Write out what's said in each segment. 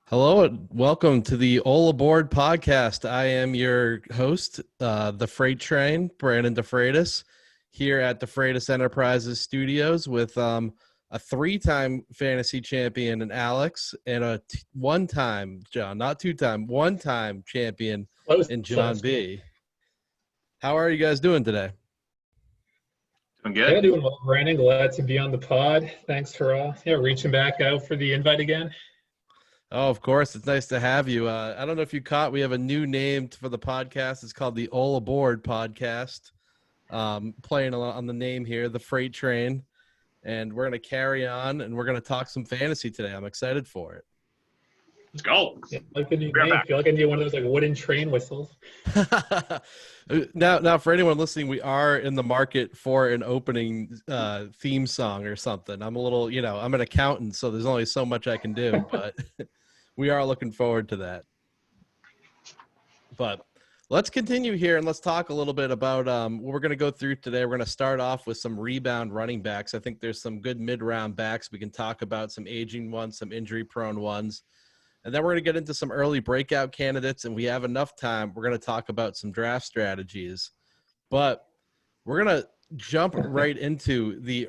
Hello and welcome to the All Aboard podcast. I am your host, the Freight Train, Brandon DeFreitas, here at the Freitas Enterprises Studios with a three-time fantasy champion in Alex and a one-time, John, not two-time, one-time champion Close in Jon last year. B. How are you guys doing today? Doing Yeah, good. doing well, Brandon. Glad to be on the pod. Thanks for reaching back out for the invite again. Oh, of course. It's nice to have you. I don't know if you caught, we have a new name for the podcast. It's called the All Aboard podcast. Playing on the name here, the Freight Train. And we're going to carry on and we're going to talk some fantasy today. I'm excited for it. Let's go. Yeah, like the new We're name. back. I feel like I need one of those like wooden train whistles. Now, for anyone listening, we are in the market for an opening theme song or something. I'm a little, I'm an accountant, so there's only so much I can do, but we are looking forward to that. But let's continue here and let's talk a little bit about what we're going to go through today. We're going to start off with some rebound running backs. I think there's some good mid-round backs. We can talk about some aging ones, some injury-prone ones. And then we're going to get into some early breakout candidates, and we have enough time. We're going to talk about some draft strategies. But we're going to jump right into the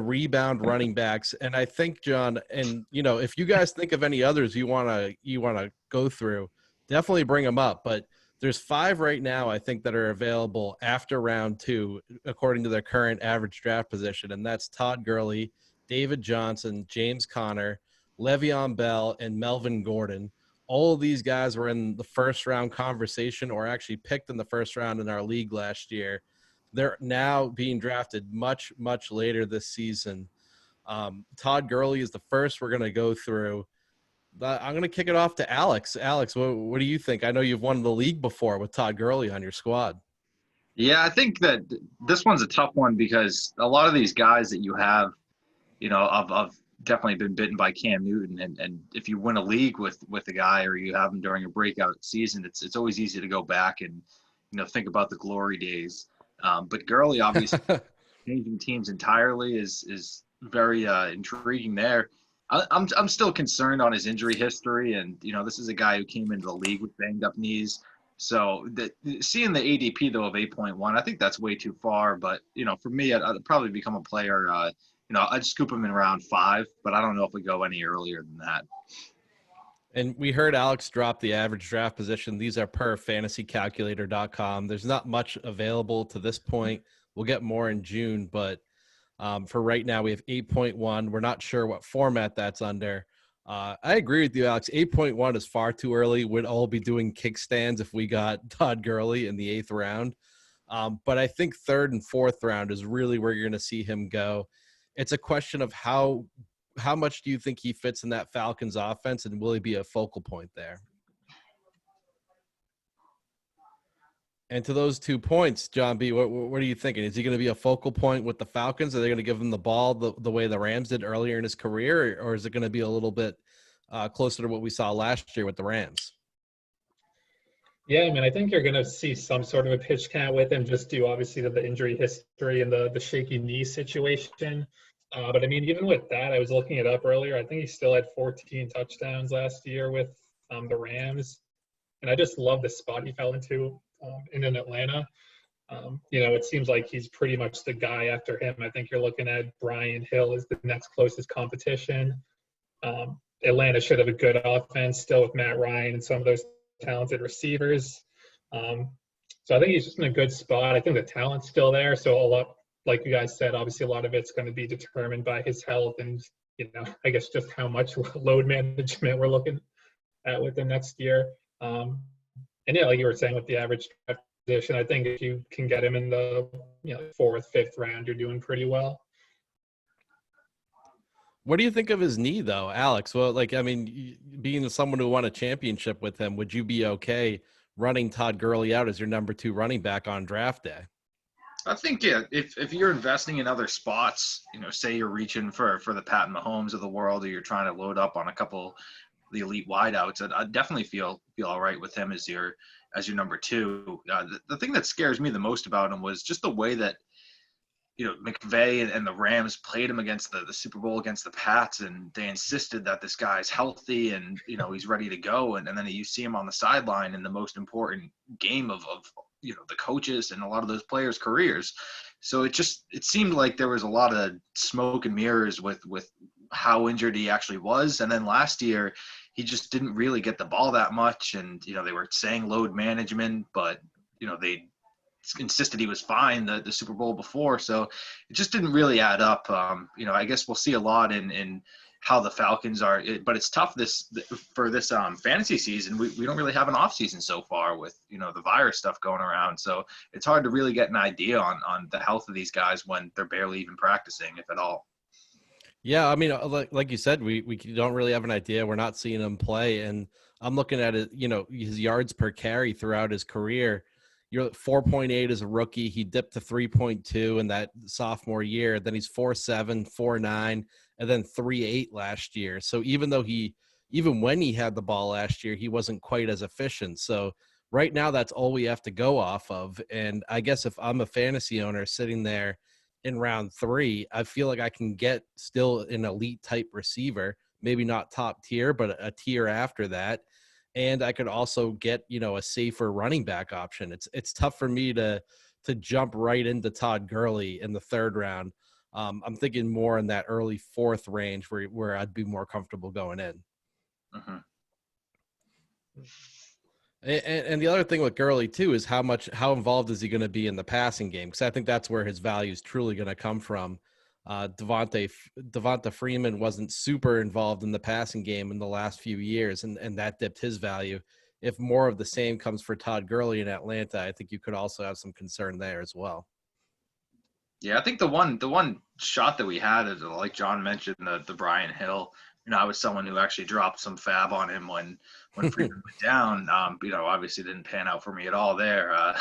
rebound running backs. And I think, John, and if you guys think of any others you want to go through, definitely bring them up. But there's 5 right now, I think, that are available after round 2, according to their current average draft position. And that's Todd Gurley, David Johnson, James Conner, Le'Veon Bell, and Melvin Gordon. All of these guys were in the first round conversation or actually picked in the first round in our league last year. They're now being drafted much, much later this season. Todd Gurley is the first we're going to go through. I'm going to kick it off to Alex. Alex, what do you think? I know you've won the league before with Todd Gurley on your squad. Yeah, I think that this one's a tough one because a lot of these guys that you have, I've definitely been bitten by Cam Newton. And if you win a league with a guy or you have him during a breakout season, it's always easy to go back and, think about the glory days. But Gurley, obviously, changing teams entirely is very intriguing there. I'm still concerned on his injury history, and this is a guy who came into the league with banged up knees. So seeing the ADP though of 8.1, I think that's way too far. But for me, I'd probably become a player. I'd scoop him in round 5, but I don't know if we go any earlier than that. And we heard Alex drop the average draft position. These are per fantasycalculator.com. There's not much available to this point. We'll get more in June, but for right now, we have 8.1. We're not sure what format that's under. I agree with you, Alex. 8.1 is far too early. We'd all be doing kickstands if we got Todd Gurley in the 8th round. But I think 3rd and 4th round is really where you're going to see him go. It's a question of how much do you think he fits in that Falcons offense, and will he be a focal point there? And to those 2 points, Jon B, what are you thinking? Is he going to be a focal point with the Falcons? Are they going to give him the ball the way the Rams did earlier in his career, or is it going to be a little bit closer to what we saw last year with the Rams? Yeah, I mean, I think you're going to see some sort of a pitch count with him just due, obviously, to the injury history and the shaky knee situation. But, I mean, even with that, I was looking it up earlier. I think he still had 14 touchdowns last year with the Rams. And I just love the spot he fell into in Atlanta. It seems like he's pretty much the guy after him. I think you're looking at Brian Hill as the next closest competition. Atlanta should have a good offense still with Matt Ryan and some of those talented receivers. So I think he's just in a good spot. I think the talent's still there. So a lot, like you guys said, obviously a lot of it's going to be determined by his health and, I guess just how much load management we're looking at with him next year. And yeah, like you were saying with the average position, I think if you can get him in the 4th, 5th round, you're doing pretty well. What do you think of his knee, though, Alex? Well, being someone who won a championship with him, would you be okay running Todd Gurley out as your number 2 running back on draft day? I think, yeah, if you're investing in other spots, say you're reaching for the Pat Mahomes of the world, or you're trying to load up on a couple of the elite wideouts, I'd definitely feel all right with him as your number 2. The thing that scares me the most about him was just the way that McVay and the Rams played him against the Super Bowl against the Pats, and they insisted that this guy's healthy and, he's ready to go. And then you see him on the sideline in the most important game of the coaches and a lot of those players' careers. So it seemed like there was a lot of smoke and mirrors with how injured he actually was. And then last year, he just didn't really get the ball that much. And, they were saying load management, but, they insisted he was fine the Super Bowl before. So it just didn't really add up. I guess we'll see a lot in how the Falcons are, but it's tough for this fantasy season. We don't really have an off season so far with, the virus stuff going around. So it's hard to really get an idea on the health of these guys when they're barely even practicing, if at all. Yeah, I mean, like you said, we don't really have an idea. We're not seeing him play, and I'm looking at it. His yards per carry throughout his career. You're 4.8 as a rookie. He dipped to 3.2 in that sophomore year. Then he's 4.7, 4.9, and then 3.8 last year. So even when he had the ball last year, he wasn't quite as efficient. So right now, that's all we have to go off of. And I guess if I'm a fantasy owner sitting there in round 3, I feel like I can get still an elite type receiver, maybe not top tier, but a tier after that. And I could also get, a safer running back option. It's tough for me to jump right into Todd Gurley in the 3rd round. I'm thinking more in that early 4th range where I'd be more comfortable going in. Uh-huh. And the other thing with Gurley too is how involved is he going to be in the passing game? Because I think that's where his value is truly going to come from. Devonta Freeman wasn't super involved in the passing game in the last few years, and that dipped his value. If more of the same comes for Todd Gurley in Atlanta, I think you could also have some concern there as well. Yeah, I think the one shot that we had is, like John mentioned, the Brian Hill. I was someone who actually dropped some fab on him when Freeman went down. Obviously didn't pan out for me at all there.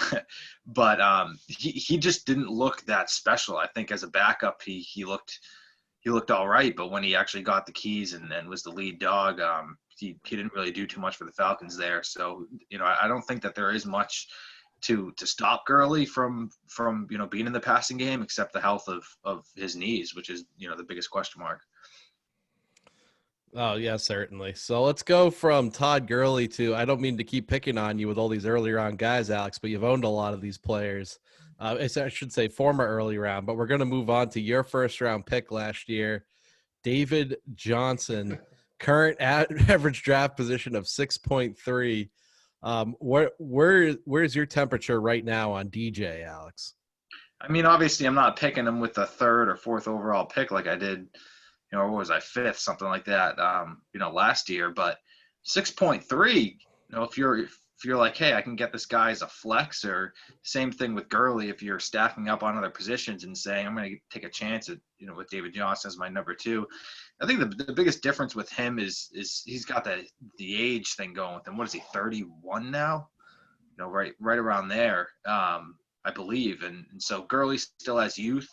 But he just didn't look that special. I think as a backup, he looked all right. But when he actually got the keys and was the lead dog, he didn't really do too much for the Falcons there. So, I don't think that there is much to stop Gurley from being in the passing game, except the health of his knees, which is, the biggest question mark. Oh, yeah, certainly. So let's go from Todd Gurley to, I don't mean to keep picking on you with all these early round guys, Alex, but you've owned a lot of these players. I should say former early round, but we're going to move on to your 1st round pick last year, David Johnson, current average draft position of 6.3. Where's your temperature right now on DJ, Alex? I mean, obviously I'm not picking him with the 3rd or 4th overall pick like I did, or what was I, 5th, something like that, last year. But 6.3, if you're like, hey, I can get this guy as a flex, or same thing with Gurley, if you're stacking up on other positions and saying, I'm going to take a chance at, with David Johnson as my number 2. I think the biggest difference with him is he's got the age thing going with him. What is he, 31 now? Right around there, I believe. And so Gurley still has youth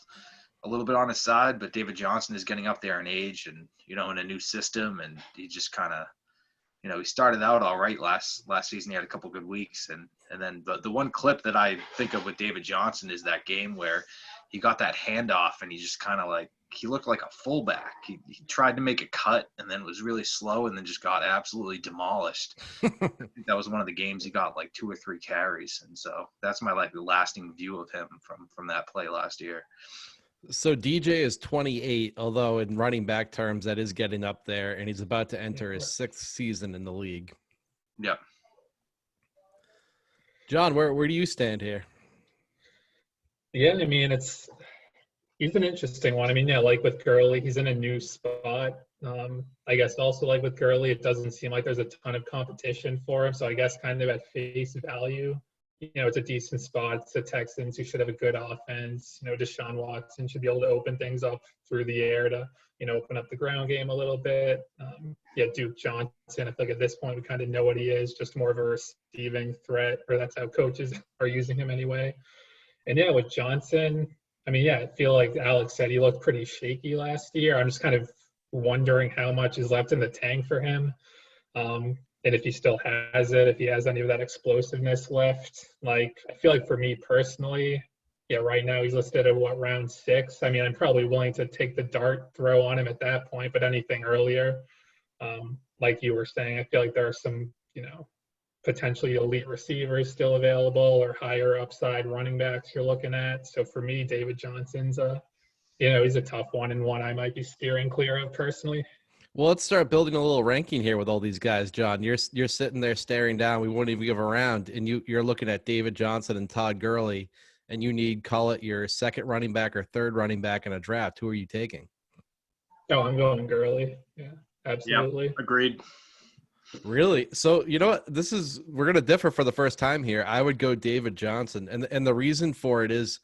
a little bit on his side, but David Johnson is getting up there in age and, in a new system. And he just kind of, he started out all right last season. He had a couple good weeks. And then the one clip that I think of with David Johnson is that game where he got that handoff and he just kind of he looked like a fullback. He tried to make a cut and then was really slow and then just got absolutely demolished. I think that was one of the games he got 2 or 3 carries. And so that's my lasting view of him from that play last year. So DJ is 28, although in running back terms, that is getting up there, and he's about to enter his 6th season in the league. Yep. John, where do you stand here? Yeah, I mean, he's an interesting one. I mean, yeah, like with Gurley, he's in a new spot. I guess also like with Gurley, it doesn't seem like there's a ton of competition for him. So I guess kind of at face value, it's a decent spot. It's the Texans who should have a good offense. Deshaun Watson should be able to open things up through the air to, open up the ground game a little bit. Duke Johnson, I feel like at this point we kind of know what he is, just more of a receiving threat, or that's how coaches are using him anyway. And yeah, with Johnson, I mean, I feel like Alex said he looked pretty shaky last year. I'm just kind of wondering how much is left in the tank for him. And if he still has it, if he has any of that explosiveness left. I feel like for me personally, right now he's listed at round 6. I mean, I'm probably willing to take the dart throw on him at that point, but anything earlier, like you were saying, I feel like there are some, potentially elite receivers still available or higher upside running backs you're looking at. So for me, David Johnson's he's a tough one and one I might be steering clear of personally. Well, let's start building a little ranking here with all these guys, John. You're sitting there staring down. We won't even give a round, and you're looking at David Johnson and Todd Gurley, and you need, call it, your second running back or third running back in a draft. Who are you taking? Oh, I'm going Gurley. Yeah, absolutely. Yep, agreed. Really? So you know what? We're going to differ for the first time here. I would go David Johnson, and the reason for it is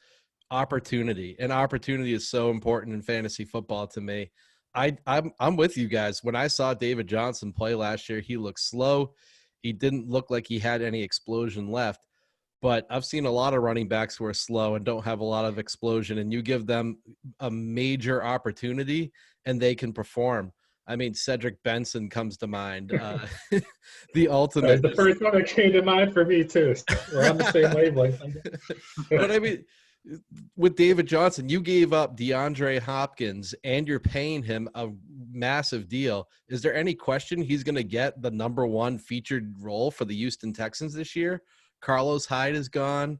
opportunity, and opportunity is so important in fantasy football to me. I'm with you guys. When I saw David Johnson play last year, he looked slow. He didn't look like he had any explosion left. But I've seen a lot of running backs who are slow and don't have a lot of explosion, and you give them a major opportunity and they can perform. I mean, Cedric Benson comes to mind. The ultimate. That's the first one that came to mind for me too. We're on the same wavelength. But I mean, with David Johnson, you gave up DeAndre Hopkins and you're paying him a massive deal. Is there any question he's going to get the number one featured role for the Houston Texans this year? Carlos Hyde is gone.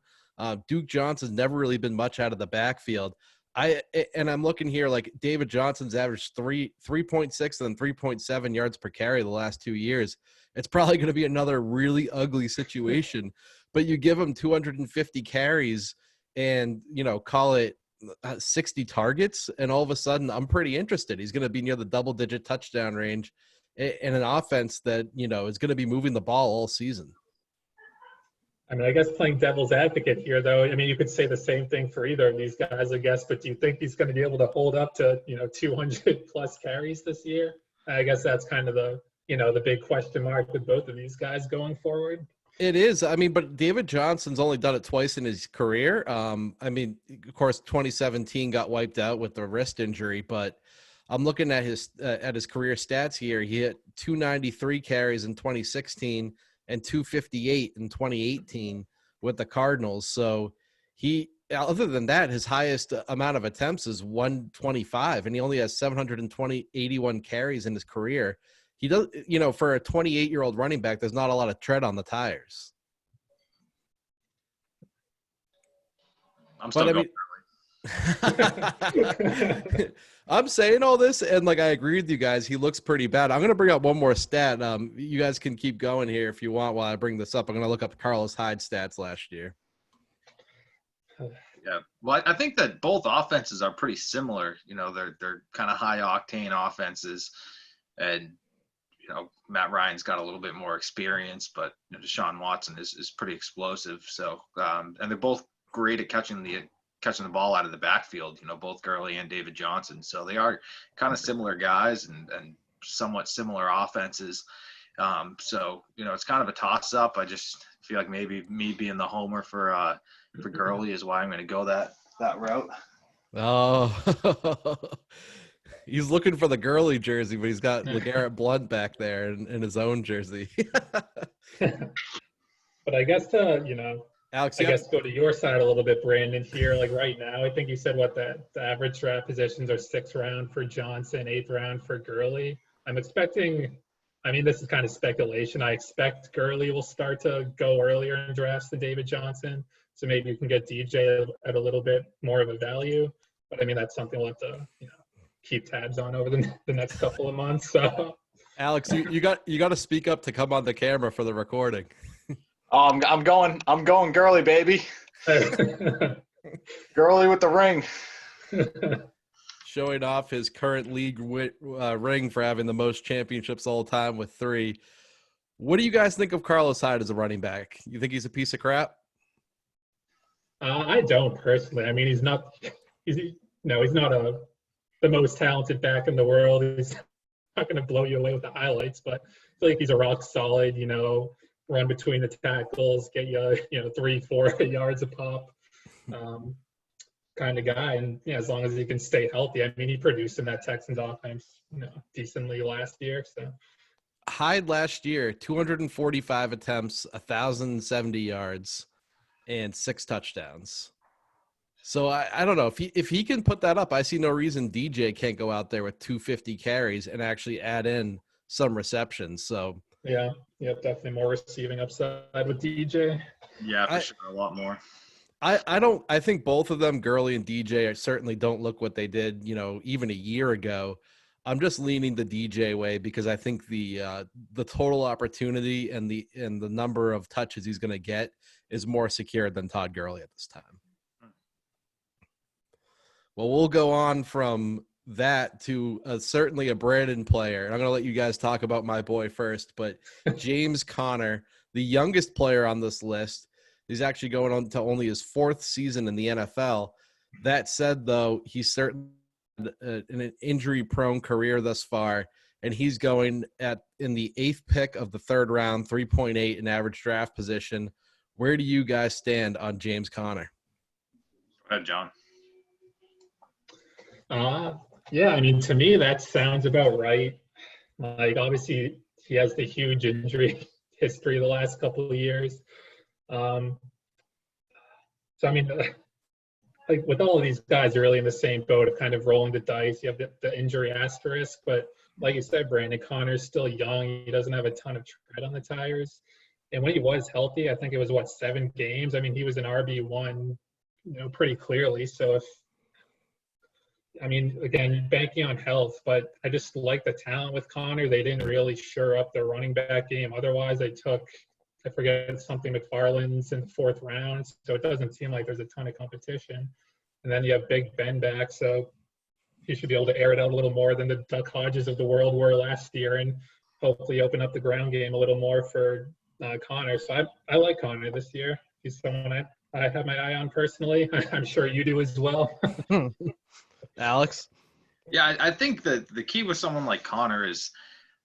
Duke Johnson's never really been much out of the backfield. I'm looking here, like David Johnson's averaged 3.6 and 3.7 yards per carry the last 2 years. It's probably going to be another really ugly situation, but you give him 250 carries and, call it 60 targets, and all of a sudden I'm pretty interested. He's going to be near the double-digit touchdown range in an offense that, is going to be moving the ball all season. I mean, I guess playing devil's advocate here, though, I mean, you could say the same thing for either of these guys, I guess, but do you think he's going to be able to hold up to, 200 plus carries this year? I guess that's kind of the big question mark with both of these guys going forward. It is. I mean, but David Johnson's only done it twice in his career. I mean, of course, 2017 got wiped out with the wrist injury, but I'm looking at his career stats here. He hit 293 carries in 2016 and 258 in 2018 with the Cardinals. So other than that, his highest amount of attempts is 125, and he only has 81 carries in his career. He does, for a 28-year-old running back, there's not a lot of tread on the tires. I'm still going. I'm saying all this, and I agree with you guys. He looks pretty bad. I'm going to bring up one more stat. You guys can keep going here if you want while I bring this up. I'm going to look up Carlos Hyde stats last year. Yeah, well, I think that both offenses are pretty similar. They're kind of high octane offenses, and Matt Ryan's got a little bit more experience, but Deshaun Watson is pretty explosive. So, and they're both great at catching the ball out of the backfield, both Gurley and David Johnson. So they are kind of similar guys and somewhat similar offenses. So, it's kind of a toss up. I just feel like maybe me being the homer for Gurley is why I'm going to go that route. Oh, he's looking for the Gurley jersey, but he's got LeGarrette Blount back there in his own jersey. But I guess Alex, go to your side a little bit, Brandon, here. Like right now, I think you said the average draft positions are 6th round for Johnson, 8th round for Gurley. I'm expecting, this is kind of speculation. I expect Gurley will start to go earlier in drafts than David Johnson. So maybe you can get DJ at a little bit more of a value. But that's something we'll have to, keep tabs on over the next couple of months. So Alex, you got to speak up to come on the camera for the recording. Oh, I'm going Gurley, baby. Gurley with the ring. Showing off his current league ring for having the most championships all time with 3. What do you guys think of Carlos Hyde as a running back? You think he's a piece of crap? I don't personally. He's not the most talented back in the world. He's not going to blow you away with the highlights, but I feel like he's a rock solid, run between the tackles, get you, 3-4 yards a pop kind of guy. And as long as he can stay healthy, he produced in that Texans offense, decently last year. So Hyde last year, 245 attempts, 1,070 yards, and 6 touchdowns. So I don't know if he can put that up. I see no reason DJ can't go out there with 250 carries and actually add in some receptions. So Yeah, definitely more receiving upside with DJ. Yeah, for sure, a lot more. I think both of them, Gurley and DJ, certainly don't look what they did, even a year ago. I'm just leaning the DJ way because I think the total opportunity and the number of touches he's going to get is more secure than Todd Gurley at this time. Well, we'll go on from that to certainly a Brandon player. And I'm going to let you guys talk about my boy first, but James Conner, the youngest player on this list, he's actually going on to only his 4th season in the NFL. That said, though, he's certainly in an injury-prone career thus far, and he's going in the 8th pick of the 3rd round, 3.8 in average draft position. Where do you guys stand on James Conner? Go ahead, John. Yeah, I mean, to me, that sounds about right. Like, obviously, he has the huge injury history the last couple of years. So, I mean, like with all of these guys, you're really in the same boat of kind of rolling the dice. You have the injury asterisk, but like you said, Brandon, Connor's still young. He doesn't have a ton of tread on the tires. And when he was healthy, I think it was, 7 games? I mean, he was an RB1, pretty clearly. So again, banking on health, but I just like the talent with Conner. They didn't really shore up their running back game. Otherwise, they took, I forget, something McFarland's in the 4th round. So it doesn't seem like there's a ton of competition. And then you have Big Ben back, so he should be able to air it out a little more than the Duck Hodges of the world were last year, and hopefully open up the ground game a little more for Conner. So I like Conner this year. He's someone I have my eye on personally. I'm sure you do as well. Alex? Yeah, I think that the key with someone like Conner is,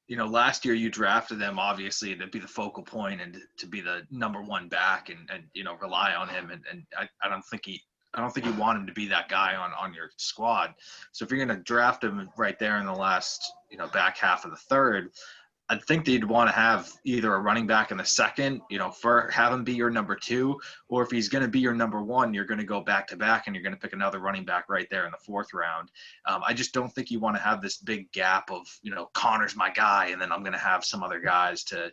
last year you drafted them obviously to be the focal point and to be the number 1 back and rely on him. And I don't think you want him to be that guy on your squad. So if you're going to draft him right there in the last, back half of the 3rd, I think they'd want to have either a running back in the 2nd, have him be your number 2, or if he's going to be your number 1, you're going to go back to back and you're going to pick another running back right there in the 4th round. I just don't think you want to have this big gap of, Connor's my guy, and then I'm going to have some other guys to,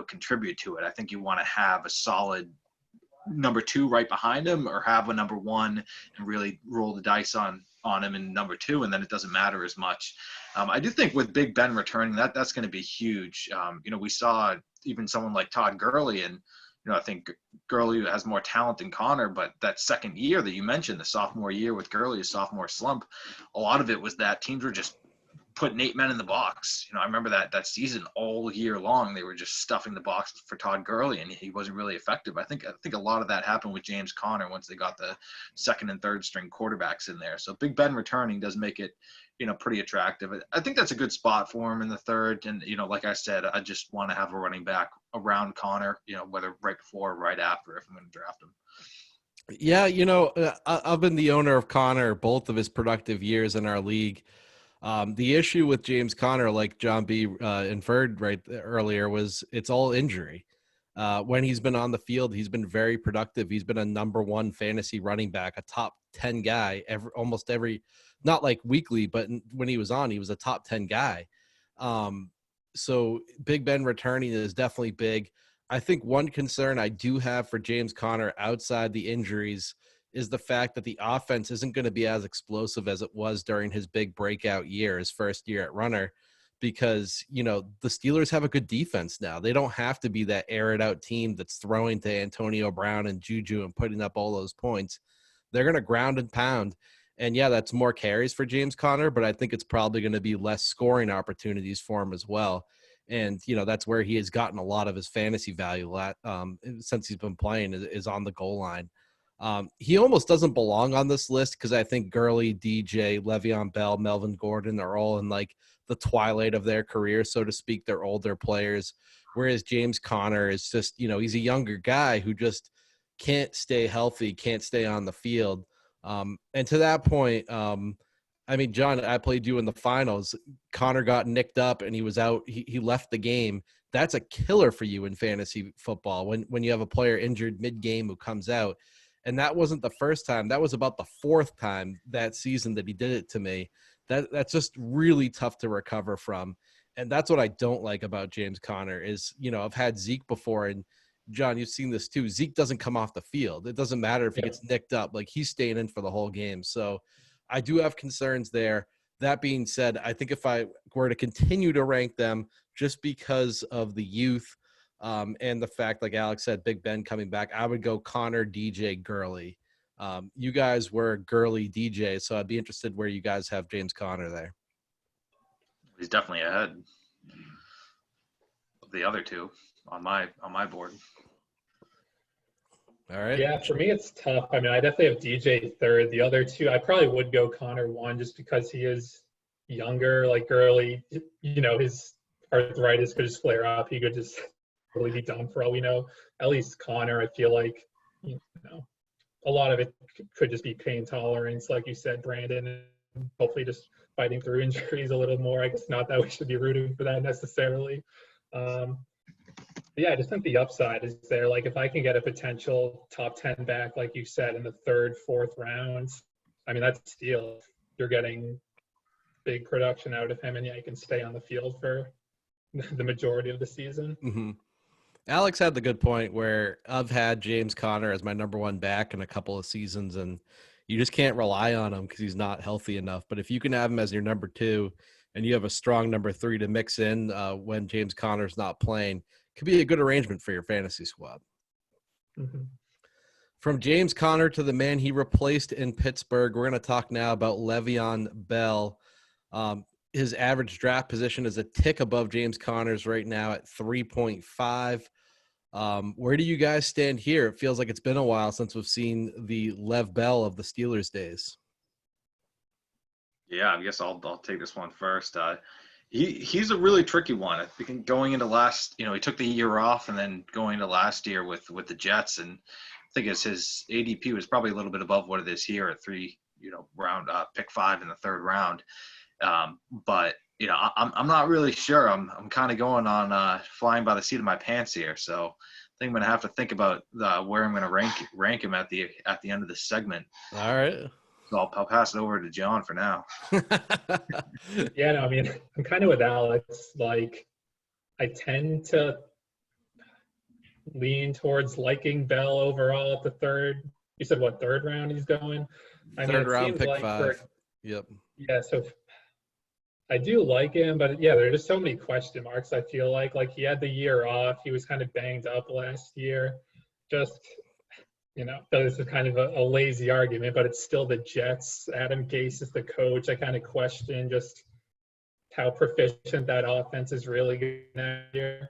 contribute to it. I think you want to have a solid number 2 right behind him, or have a number 1 and really roll the dice on him in number 2, and then it doesn't matter as much. I do think with Big Ben returning, that's going to be huge. We saw even someone like Todd Gurley, and I think Gurley has more talent than Conner, but that 2nd year that you mentioned, the sophomore year with Gurley, his sophomore slump, a lot of it was that teams were just putting 8 men in the box. I remember that season all year long, they were just stuffing the box for Todd Gurley, and he wasn't really effective. I think a lot of that happened with James Conner once they got the 2nd and 3rd string quarterbacks in there. So Big Ben returning does make it, pretty attractive. I think that's a good spot for him in the 3rd. And, like I said, I just want to have a running back around Conner, whether right before or right after, if I'm going to draft him. Yeah, I've been the owner of Conner both of his productive years in our league. The issue with James Conner, like Jon B inferred right earlier, was it's all injury. When he's been on the field, he's been very productive. He's been a number 1 fantasy running back, a top 10 guy almost every, not like weekly, but when he was on, he was a top 10 guy. So Big Ben returning is definitely big. I think one concern I do have for James Conner outside the injuries is the fact that the offense isn't going to be as explosive as it was during his big breakout year, his first year at runner, because, the Steelers have a good defense now. They don't have to be that air it out team that's throwing to Antonio Brown and Juju and putting up all those points. They're going to ground and pound. And yeah, that's more carries for James Conner, but I think it's probably going to be less scoring opportunities for him as well. And, that's where he has gotten a lot of his fantasy value since he's been playing is on the goal line. He almost doesn't belong on this list because I think Gurley, DJ, Le'Veon Bell, Melvin Gordon are all in like the twilight of their career, so to speak. They're older players, whereas James Conner is just, he's a younger guy who just can't stay healthy, can't stay on the field. And to that point, John, I played you in the finals. Conner got nicked up and he was out. He left the game. That's a killer for you in fantasy football when you have a player injured mid-game who comes out. And that wasn't the first time. That was about the fourth time that season that he did it to me. That's just really tough to recover from. And that's what I don't like about James Conner is, I've had Zeke before, and John, you've seen this too. Zeke doesn't come off the field. It doesn't matter if he gets nicked up. Like, he's staying in for the whole game. So I do have concerns there. That being said, I think if I were to continue to rank them just because of the youth and the fact, like Alex said, Big Ben coming back, I would go Conner, DJ, Gurley. You guys were Gurley, DJ, so I'd be interested where you guys have James Conner there. He's definitely ahead of the other two on my board. All right. Yeah, for me it's tough. I mean, I definitely have DJ third. The other two, I probably would go Conner one just because he is younger. Like Gurley, his arthritis could just flare up. He could just really be done for all we know. At least Conner, I feel like, a lot of it could just be pain tolerance, like you said, Brandon, and hopefully just fighting through injuries a little more. I guess not that we should be rooting for that necessarily. Yeah, I just think the upside is there. Like, if I can get a potential top 10 back, like you said, in the third, fourth rounds, I mean, that's a steal. You're getting big production out of him, and you can stay on the field for the majority of the season. Mm-hmm. Alex had the good point where I've had James Conner as my number one back in a couple of seasons, and you just can't rely on him because he's not healthy enough. But if you can have him as your number two and you have a strong number three to mix in when James Conner's not playing, could be a good arrangement for your fantasy squad. Mm-hmm. From James Conner to the man he replaced in Pittsburgh, we're going to talk now about Le'Veon Bell. His average draft position is a tick above James Conner's right now at 3.5. Where do you guys stand here? It feels like it's been a while since we've seen the Lev Bell of the Steelers days. Yeah, I guess I'll take this one first. He's a really tricky one. I think going into last, he took the year off and then going into last year with the Jets, and I think his ADP was probably a little bit above what it is here at round pick 5 in the third round. But I'm not really sure. I'm kind of going on flying by the seat of my pants here. So I think I'm gonna have to think about where I'm gonna rank him at the end of this segment. All right. So I'll pass it over to John for now. Yeah, no, I mean, I'm kind of with Alex. Like, I tend to lean towards liking Bell overall at the third. You said what, third round he's going? Third round, pick 5. Yep. Yeah, so I do like him, but yeah, there are just so many question marks. I feel like he had the year off. He was kind of banged up last year. Just, this is kind of a lazy argument, but it's still the Jets. Adam Gase is the coach. I kind of question just how proficient that offense is really going that year.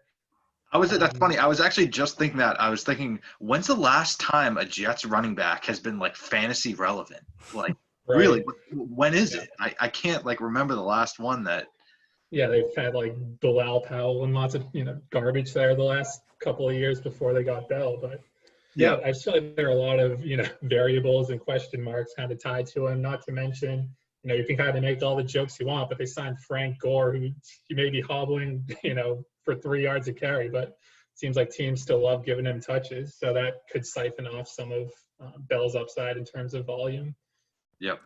That's funny. I was actually just thinking that. I was thinking, when's the last time a Jets running back has been fantasy relevant? Like, right. Really, when is it? I can't remember the last one that. Yeah, they've had Bilal Powell and lots of garbage there the last couple of years before they got Bell, but yeah, I feel like there are a lot of variables and question marks kind of tied to him. Not to mention, you can kind of make all the jokes you want, but they signed Frank Gore, who he may be hobbling, for 3 yards a carry, but it seems like teams still love giving him touches, so that could siphon off some of Bell's upside in terms of volume. Yep.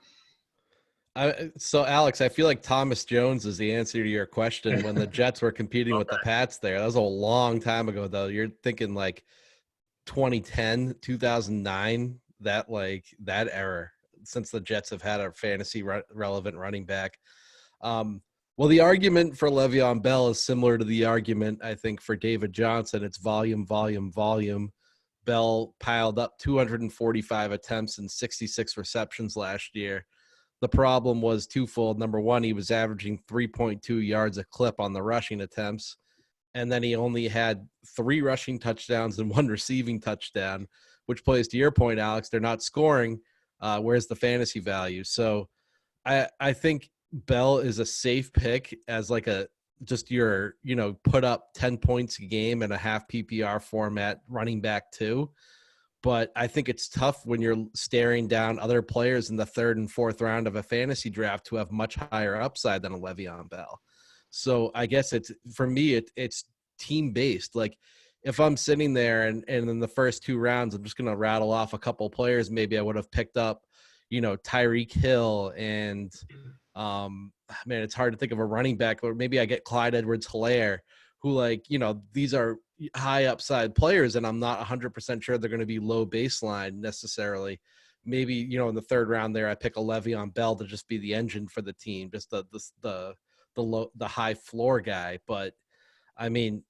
So, Alex, I feel like Thomas Jones is the answer to your question when the Jets were competing with the Pats there. That was a long time ago, though. You're thinking 2010, 2009, that era, since the Jets have had a fantasy relevant running back. Well, the argument for Le'Veon Bell is similar to the argument, I think, for David Johnson. It's volume, volume, volume. Bell piled up 245 attempts and 66 receptions last year. The problem was twofold. Number one, he was averaging 3.2 yards a clip on the rushing attempts. And then he only had 3 rushing touchdowns and 1 receiving touchdown, which plays to your point, Alex. They're not scoring. Where's the fantasy value? So I think Bell is a safe pick as your put up 10 points a game in a half PPR format running back too. But I think it's tough when you're staring down other players in the 3rd and 4th round of a fantasy draft who have much higher upside than a Le'Veon Bell. So I guess it's team based. if I'm sitting there and in the first 2 rounds, I'm just going to rattle off a couple players. Maybe I would have picked up, Tyreek Hill and, man, it's hard to think of a running back, or maybe I get Clyde Hilaire, who these are high upside players, and I'm not 100% sure they're going to be low baseline necessarily. Maybe, in the 3rd round there, I pick a Le'Veon Bell to just be the engine for the team, just the high floor guy. But I mean,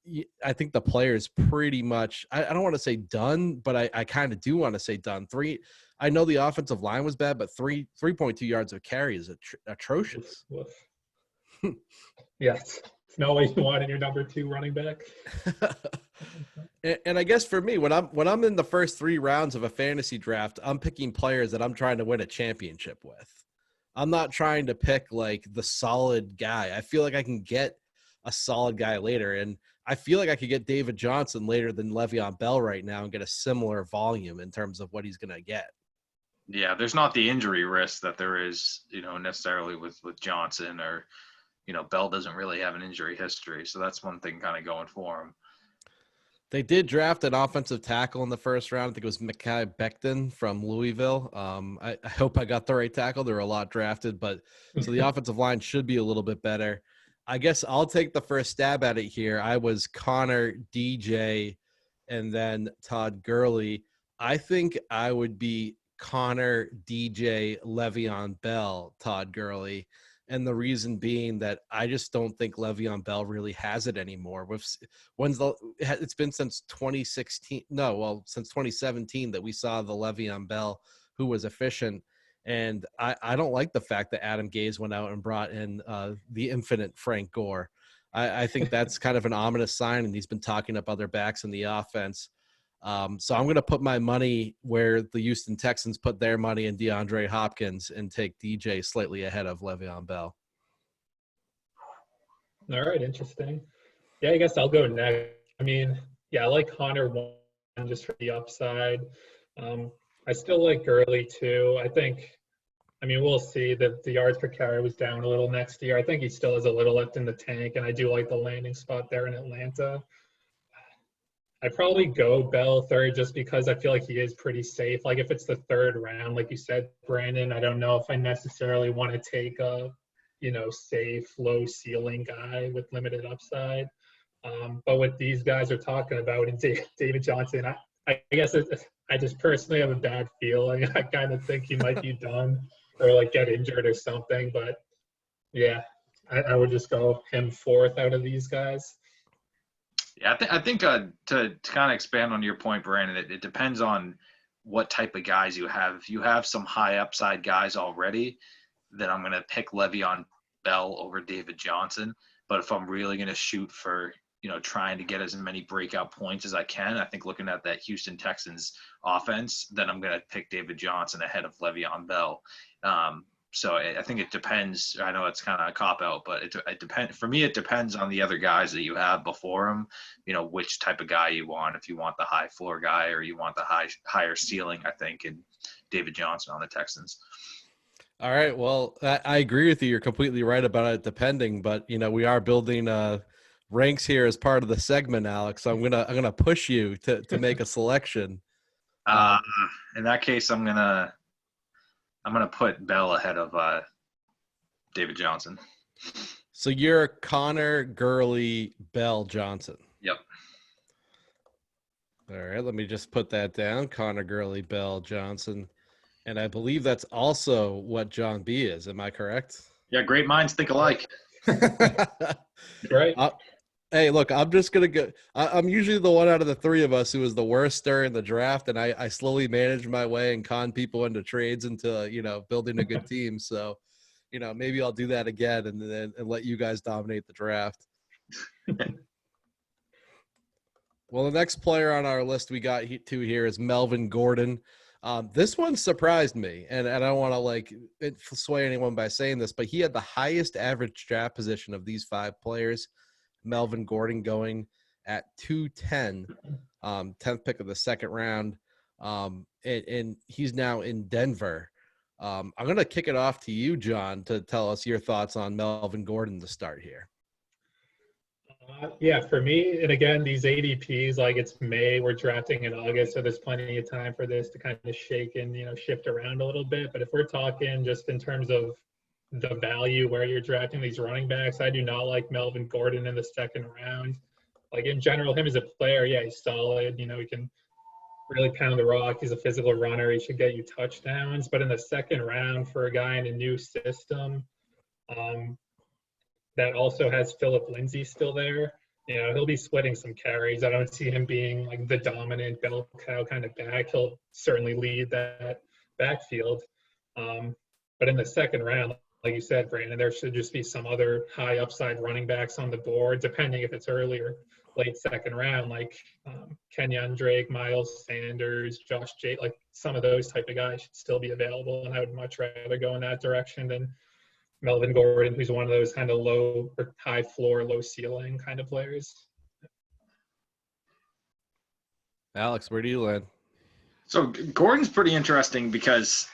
I think the player is pretty much, I don't want to say done, but I kind of do want to say done. I know the offensive line was bad, but 3.2 yards of carry is atrocious. Yes. It's no way you want in your number 2 running back. And I guess for me, when I'm in the first 3 rounds of a fantasy draft, I'm picking players that I'm trying to win a championship with. I'm not trying to pick like the solid guy. I feel like I can get a solid guy later, and I feel like I could get David Johnson later than Le'Veon Bell right now and get a similar volume in terms of what he's going to get. Yeah, there's not the injury risk that there is, necessarily with Johnson, or, Bell doesn't really have an injury history. So that's one thing kind of going for him. They did draft an offensive tackle in the first round. I think it was Mekhi Becton from Louisville. I hope I got the right tackle. There were a lot drafted, but so the offensive line should be a little bit better. I guess I'll take the first stab at it here. I was Connor, DJ, and then Todd Gurley. I think I would be Connor, DJ, Le'Veon Bell, Todd Gurley. And the reason being that I just don't think Le'Veon Bell really has it anymore. It's been since 2016. No, well, since 2017 that we saw the Le'Veon Bell who was efficient. And I don't like the fact that Adam Gase went out and brought in the infinite Frank Gore. I think that's kind of an ominous sign, and he's been talking up other backs in the offense. So I'm going to put my money where the Houston Texans put their money in DeAndre Hopkins and take DJ slightly ahead of Le'Veon Bell. All right, interesting. Yeah, I guess I'll go next. I mean, yeah, I like Connor one just for the upside. I still like Gurley too. I mean, we'll see that the yards per carry was down a little next year. I think he still has a little left in the tank, and I do like the landing spot there in Atlanta. I'd probably go Bell 3rd just because I feel like he is pretty safe. Like if it's the 3rd round, like you said, Brandon, I don't know if I necessarily want to take a, safe, low ceiling guy with limited upside. But what these guys are talking about and David Johnson, I guess I just personally have a bad feeling. I kind of think he might be done or like get injured or something. But yeah, I would just go him 4th out of these guys. Yeah, I think to kind of expand on your point, Brandon, it depends on what type of guys you have. If you have some high upside guys already, then I'm going to pick Le'Veon Bell over David Johnson. But if I'm really going to shoot for, trying to get as many breakout points as I can, I think looking at that Houston Texans offense, then I'm going to pick David Johnson ahead of Le'Veon Bell. So I think it depends. I know it's kind of a cop-out, but it depends. For me, it depends on the other guys that you have before him, which type of guy you want. If you want the high floor guy or you want the higher ceiling, I think, and David Johnson on the Texans. All right. Well, I agree with you. You're completely right about it depending, but, we are building ranks here as part of the segment, Alex. So I'm gonna push you to make a selection. In that case, I'm gonna put Bell ahead of David Johnson. So you're Connor, Gurley, Bell, Johnson. Yep. All right, let me just put that down. Connor, Gurley, Bell, Johnson. And I believe that's also what Jon B is. Am I correct? Yeah, great minds think alike. Right. Hey, look, I'm just going to go. I'm usually the one out of the 3 of us who is the worst during the draft, and I slowly manage my way and con people into trades into, building a good team. So, maybe I'll do that again and let you guys dominate the draft. Well, the next player on our list we got to here is Melvin Gordon. This one surprised me, and I don't want to sway anyone by saying this, but he had the highest average draft position of these 5 players. Melvin Gordon going at 210, 10th pick of the 2nd round, and he's now in Denver. I'm going to kick it off to you, John, to tell us your thoughts on Melvin Gordon to start here. Yeah, for me, and again, these ADPs, like it's May, we're drafting in August, so there's plenty of time for this to kind of shake and, shift around a little bit. But if we're talking just in terms of the value where you're drafting these running backs, I do not like Melvin Gordon in the second round. Like in general, him as a player, yeah, he's solid. He can really pound the rock. He's a physical runner. He should get you touchdowns. But in the second round for a guy in a new system, um, that also has Philip Lindsay still there. He'll be splitting some carries. I don't see him being like the dominant bell cow kind of back. He'll certainly lead that backfield. But in the second round, like you said, Brandon, there should just be some other high upside running backs on the board, depending if it's early or late second round, like Kenyon Drake, Miles Sanders, Josh J. Like some of those type of guys should still be available. And I would much rather go in that direction than Melvin Gordon, who's one of those kind of low or high floor, low ceiling kind of players. Alex, where do you land? So Gordon's pretty interesting because,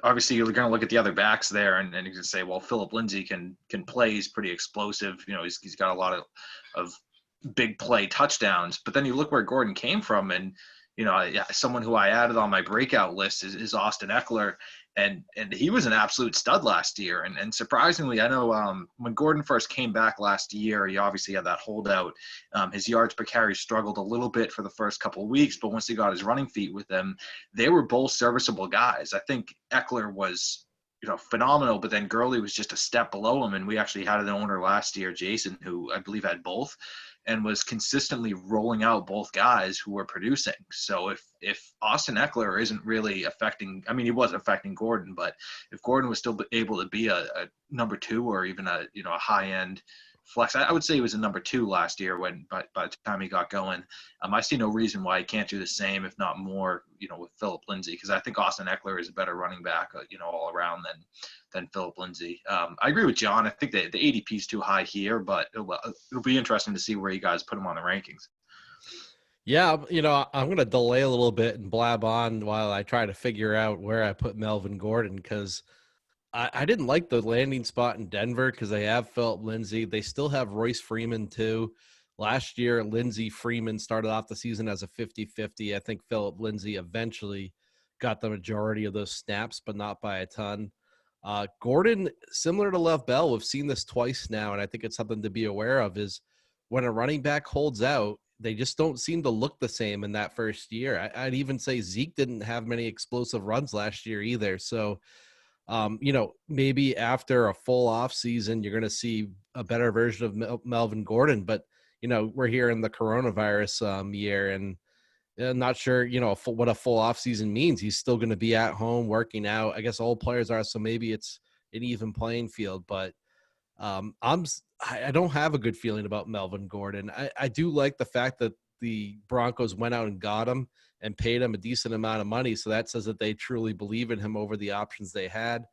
obviously you're going to look at the other backs there and you can say, well, Philip Lindsay can play. He's pretty explosive. He's got a lot of big play touchdowns. But then you look where Gordon came from, and someone who I added on my breakout list is Austin Eckler. And he was an absolute stud last year. And surprisingly, I know when Gordon first came back last year, he obviously had that holdout. His yards per carry struggled a little bit for the first couple of weeks, but once he got his running feet with them, they were both serviceable guys. I think Eckler was phenomenal, but then Gurley was just a step below him. And we actually had an owner last year, Jason, who I believe had both, and was consistently rolling out both guys who were producing. So if Austin Eckler isn't really affecting, I mean, he was affecting Gordon, but if Gordon was still able to be a number two or even a high end flex, I would say he was a number two last year by the time he got going. I see no reason why he can't do the same, if not more, with Philip Lindsay, because I think Austin Eckler is a better running back, all around than Philip Lindsay. I agree with John. I think the ADP is too high here, but it'll be interesting to see where you guys put him on the rankings. Yeah, I'm going to delay a little bit and blab on while I try to figure out where I put Melvin Gordon, because I didn't like the landing spot in Denver because they have Philip Lindsay. They still have Royce Freeman, too. Last year, Lindsay Freeman started off the season as a 50-50. I think Philip Lindsay eventually got the majority of those snaps, but not by a ton. Gordon, similar to Lev Bell, we've seen this twice now, and I think it's something to be aware of, is when a running back holds out, they just don't seem to look the same in that first year. I'd even say Zeke didn't have many explosive runs last year either. So, maybe after a full off season, you're going to see a better version of Melvin Gordon. But, we're here in the coronavirus year, and I'm not sure, what a full off season means. He's still going to be at home working out. I guess all players are, so maybe it's an even playing field. But I don't have a good feeling about Melvin Gordon. I do like the fact that the Broncos went out and got him and paid him a decent amount of money. So that says that they truly believe in him over the options they had.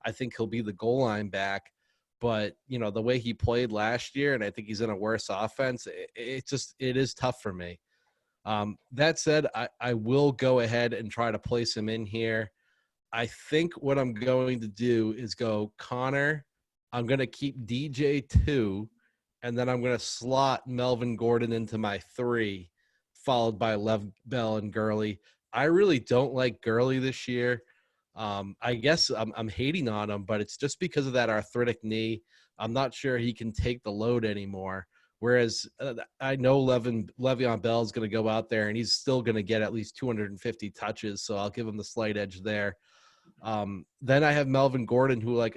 I think he'll be the goal line back, but the way he played last year, and I think he's in a worse offense, it is tough for me. That said, I will go ahead and try to place him in here. I think what I'm going to do is go Connor. I'm going to keep DJ 2, and then I'm going to slot Melvin Gordon into my 3, followed by Lev Bell and Gurley. I really don't like Gurley this year. I guess I'm hating on him, but it's just because of that arthritic knee. I'm not sure he can take the load anymore. Whereas I know Le'Veon Bell is going to go out there, and he's still going to get at least 250 touches, so I'll give him the slight edge there. Then I have Melvin Gordon, who, I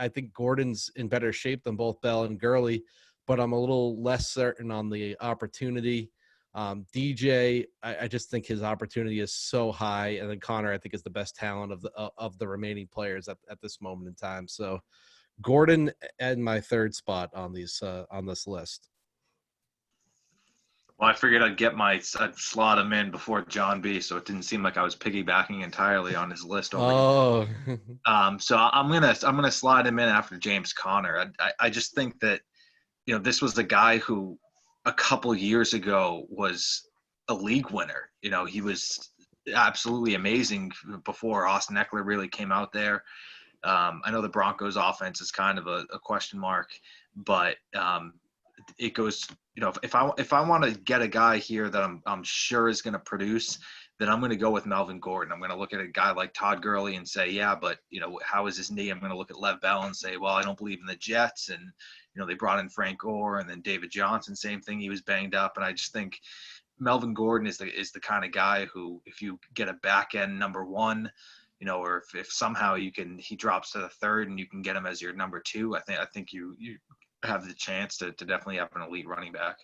think Gordon's in better shape than both Bell and Gurley, but I'm a little less certain on the opportunity. DJ, I just think his opportunity is so high, and then Connor, I think, is the best talent of the remaining players at this moment in time. So Gordon and my 3rd spot on this list. Well, I figured I'd slot him in before Jon B, so it didn't seem like I was piggybacking entirely on his list. Oh, so I'm gonna slide him in after James Conner. I just think that this was the guy who a couple years ago was a league winner. He was absolutely amazing before Austin Eckler really came out there. I know the Broncos offense is kind of a question mark, but it goes, if I want to get a guy here that I'm sure is going to produce, then I'm going to go with Melvin Gordon. I'm going to look at a guy like Todd Gurley and say, yeah, but how is his knee? I'm going to look at Lev Bell and say, well, I don't believe in the Jets, and they brought in Frank Gore, and then David Johnson, same thing, he was banged up, and I just think Melvin Gordon is the kind of guy who, if you get a back end number one, or if somehow he drops to the third and you can get him as your number two, I think you have the chance to definitely have an elite running back.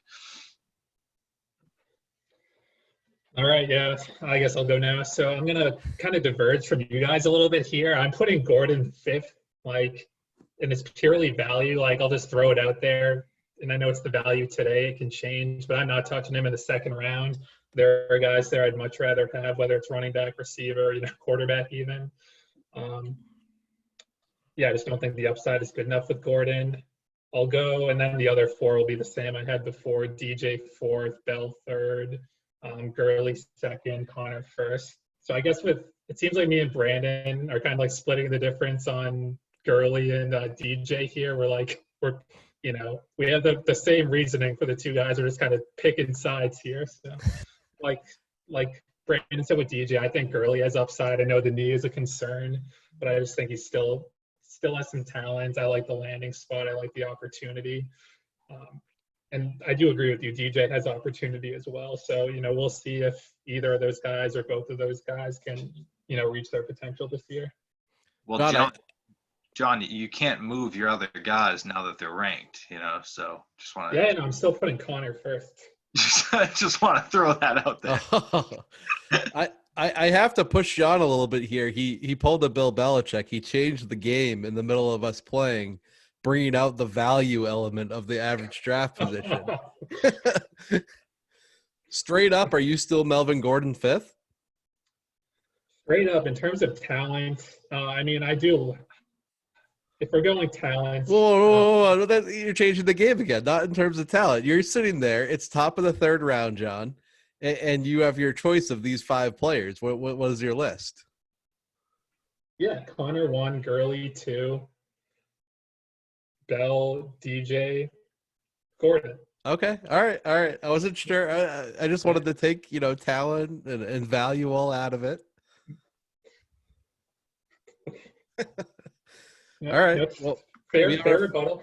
All right, yeah, I guess I'll go now. So I'm gonna kind of diverge from you guys a little bit here. I'm putting Gordon 5th, and it's purely value. I'll just throw it out there, and I know it's the value today. It can change, but I'm not touching him in the second round. There are guys there I'd much rather have, whether it's running back, receiver, quarterback even. I just don't think the upside is good enough with Gordon. I'll go, and then the other 4 will be the same I had before. DJ 4th, Bell 3rd, Gurley 2nd, Connor 1st. So I guess it seems like me and Brandon are kind of splitting the difference on Gurley and DJ here. We have the same reasoning for the two guys. We're just kind of picking sides here. So like Brandon said with DJ, I think Gurley has upside. I know the knee is a concern, but I just think he still has some talent. I like the landing spot. I like the opportunity. And I do agree with you. DJ has opportunity as well. So, we'll see if either of those guys or both of those guys can, reach their potential this year. Well, John, you can't move your other guys now that they're ranked, so just want to. Yeah, no, I'm still putting Connor 1st. Just want to throw that out there. I have to push John a little bit here. He pulled a Bill Belichick. He changed the game in the middle of us playing, bringing out the value element of the average draft position. Straight up, are you still Melvin Gordon 5th? Straight up, in terms of talent, I do. If we're going talent. Whoa. You're changing the game again, not in terms of talent. You're sitting there. It's top of the 3rd round, John, and you have your choice of these 5 players. What is your list? Yeah, Connor 1, Gurley 2, Bell, DJ, Gordon. Okay. All right. I wasn't sure. I just wanted to take, talent and value all out of it. Yep, all right. Yep. Well, fair rebuttal.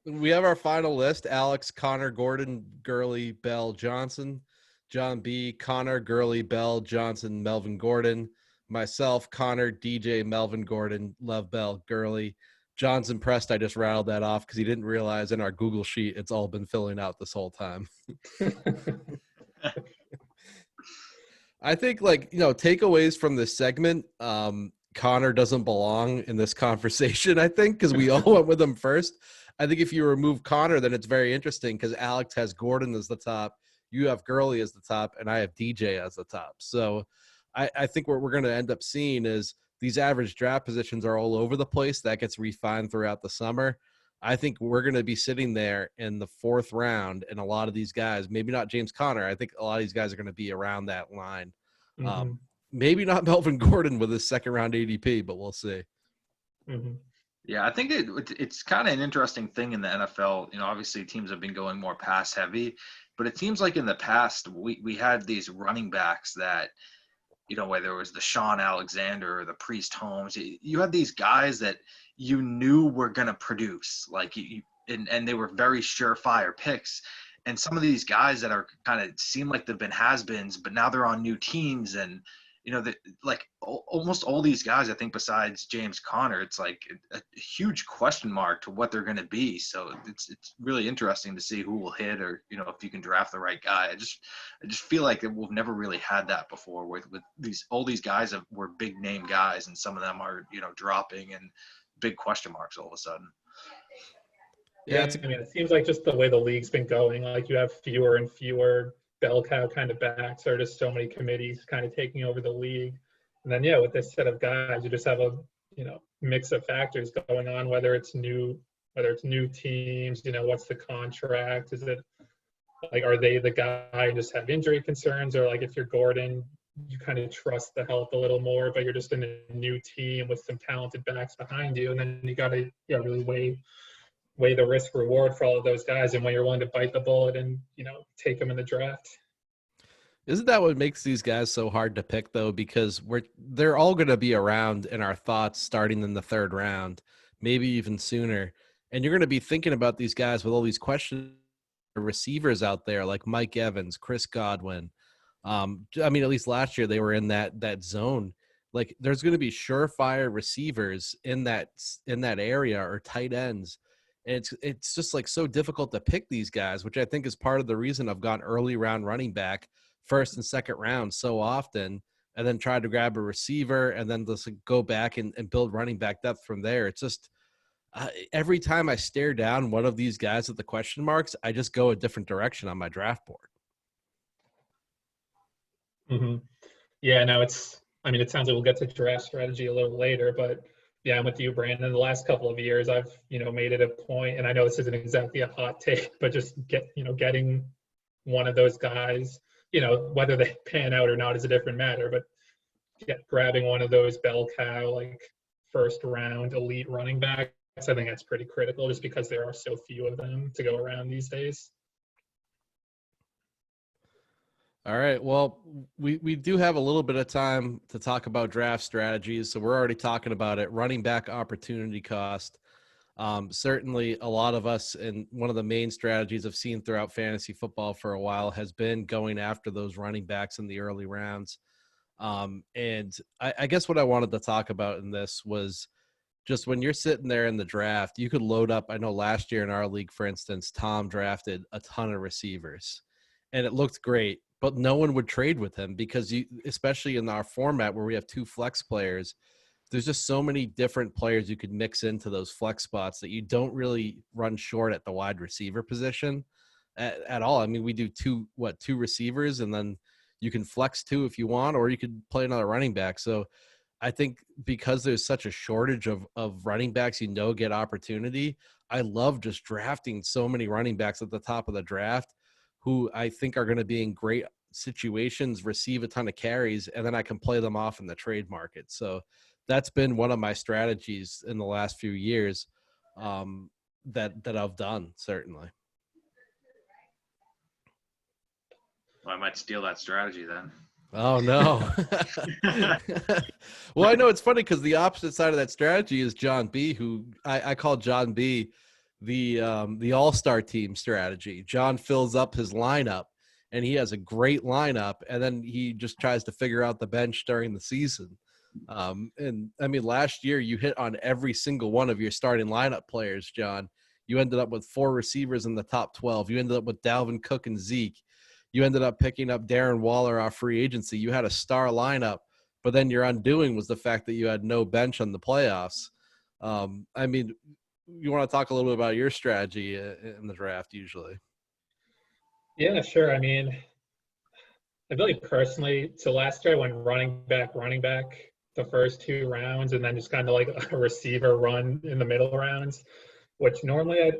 We have our final list: Alex, Connor, Gordon, Gurley, Bell, Johnson, Jon B, Connor, Gurley, Bell, Johnson, Melvin Gordon, myself, Connor, DJ, Melvin Gordon, Lev Bell, Gurley. John's impressed I just rattled that off because he didn't realize in our Google sheet it's all been filling out this whole time. I think takeaways from this segment, Connor doesn't belong in this conversation, I think, because we all went with him first. I think if you remove Connor, then it's very interesting because Alex has Gordon as the top, you have Gurley as the top, and I have DJ as the top. So I think what we're going to end up seeing is these average draft positions are all over the place. That gets refined throughout the summer. I think we're going to be sitting there in the 4th round, and a lot of these guys, maybe not James Conner, I think a lot of these guys are going to be around that line. Mm-hmm. Maybe not Melvin Gordon with his 2nd round ADP, but we'll see. Mm-hmm. Yeah, I think it's kind of an interesting thing in the NFL. Obviously teams have been going more pass heavy, but it seems like in the past we had these running backs that, whether it was the Sean Alexander or the Priest Holmes, you had these guys that you knew were going to produce, and they were very surefire picks. And some of these guys that are kind of seem like they've been has-beens, but now they're on new teams, and almost all these guys, I think, besides James Conner, it's like a huge question mark to what they're going to be. So it's really interesting to see who will hit, or if you can draft the right guy. I just feel like we've never really had that before with all these guys were big name guys, and some of them are dropping and big question marks all of a sudden. Yeah, it seems like just the way the league's been going, you have fewer and fewer bell cow kind of backs. There are just so many committees kind of taking over the league. And then, with this set of guys, you just have a, mix of factors going on, whether it's new teams, what's the contract? Is it are they the guy and just have injury concerns? Or if you're Gordon, you kind of trust the health a little more, but you're just in a new team with some talented backs behind you. And then you got to really weigh weigh the risk reward for all of those guys and when you're willing to bite the bullet and, take them in the draft. Isn't that what makes these guys so hard to pick, though? Because they're all going to be around in our thoughts starting in the third round, maybe even sooner. And you're going to be thinking about these guys with all these questions, receivers out there like Mike Evans, Chris Godwin. I mean, at least last year they were in that zone. Like, there's going to be surefire receivers in that area, or tight ends. And it's just like so difficult to pick these guys, which I think is part of the reason I've gone early round running back, first and second round so often, and then tried to grab a receiver and then just go back and build running back depth from there. It's just every time I stare down one of these guys with the question marks, I just go a different direction on my draft board. Mm-hmm. Yeah, no, it sounds like we'll get to draft strategy a little later, but yeah, I'm with you, Brandon. The last couple of years, I've, made it a point, and I know this isn't exactly a hot take, but just getting one of those guys, whether they pan out or not is a different matter, but grabbing one of those bell cow, like first round elite running backs, I think that's pretty critical just because there are so few of them to go around these days. All right. Well, we do have a little bit of time to talk about draft strategies. So we're already talking about it. Running back opportunity cost. Certainly a lot of us, and one of the main strategies I've seen throughout fantasy football for a while has been going after those running backs in the early rounds. And I guess what I wanted to talk about in this was just when you're sitting there in the draft, you could load up. I know last year in our league, for instance, Tom drafted a ton of receivers and it looked great, but no one would trade with him because especially in our format where we have two flex players, there's just so many different players you could mix into those flex spots that you don't really run short at the wide receiver position at all. I mean, we do two receivers, and then you can flex two if you want, or you could play another running back. So I think because there's such a shortage of running backs, get opportunity. I love just drafting so many running backs at the top of the draft who I think are going to be in great situations, receive a ton of carries, and then I can play them off in the trade market. So that's been one of my strategies in the last few years that I've done, certainly. Well, I might steal that strategy then. Oh, no. Well, I know it's funny because the opposite side of that strategy is Jon B, who I call Jon B the all-star team strategy. Jon fills up his lineup, and he has a great lineup, and then he just tries to figure out the bench during the season. And I mean, last year you hit on every single one of your starting lineup players, Jon. You ended up with 4 receivers in the top 12. You ended up with Dalvin Cook and Zeke. You ended up picking up Darren Waller off free agency. You had a star lineup, but then your undoing was the fact that you had no bench on the playoffs. I mean, you want to talk a little bit about your strategy in the draft usually? Yeah, sure. I mean, I feel like personally, so last year I went running back the first 2 rounds, and then just kind of like a receiver run in the middle rounds, which normally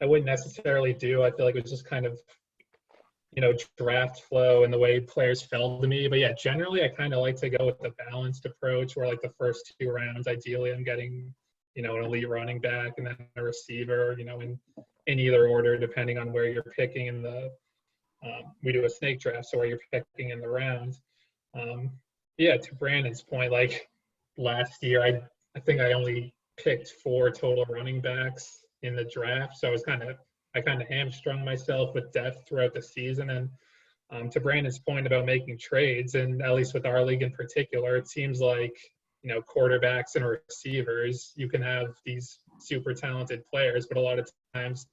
I wouldn't necessarily do. I feel like it was just kind of, draft flow and the way players fell to me. But yeah, generally I kind of like to go with the balanced approach where like the first 2 rounds, ideally I'm getting, an elite running back and then a receiver, in either order, depending on where you're picking in the, we do a snake draft, so where you're picking in the round. Yeah, to Brandon's point, like last year, I think I only picked 4 total running backs in the draft. So I kind of hamstrung myself with depth throughout the season. And to Brandon's point about making trades, and at least with our league in particular, it seems like, quarterbacks and receivers, you can have these super talented players, but a lot of times,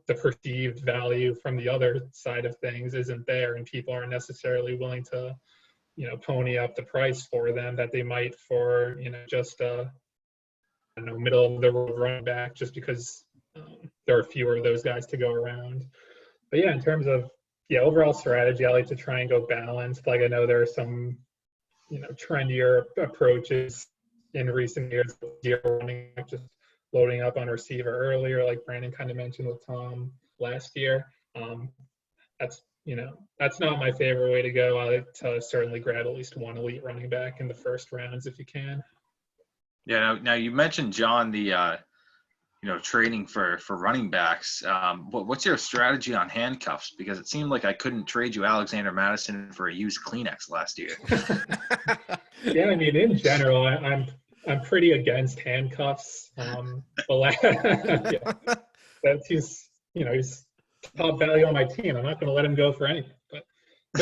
the perceived value from the other side of things isn't there, and people aren't necessarily willing to, pony up the price for them that they might for, just a, middle of the road running back, just because there are fewer of those guys to go around. But yeah, in terms of overall strategy, I like to try and go balanced. Like I know there are some, trendier approaches in recent years, running just loading up on receiver earlier, like Brandon kind of mentioned with Tom last year. That's not my favorite way to go. I like to certainly grab at least 1 elite running back in the first rounds if you can. Yeah. Now you mentioned, Jon, the trading for running backs. What's your strategy on handcuffs? Because it seemed like I couldn't trade you Alexander Madison for a used Kleenex last year. Yeah, I mean, in general, I'm pretty against handcuffs. But yeah, he's top value on my team. I'm not going to let him go for anything. But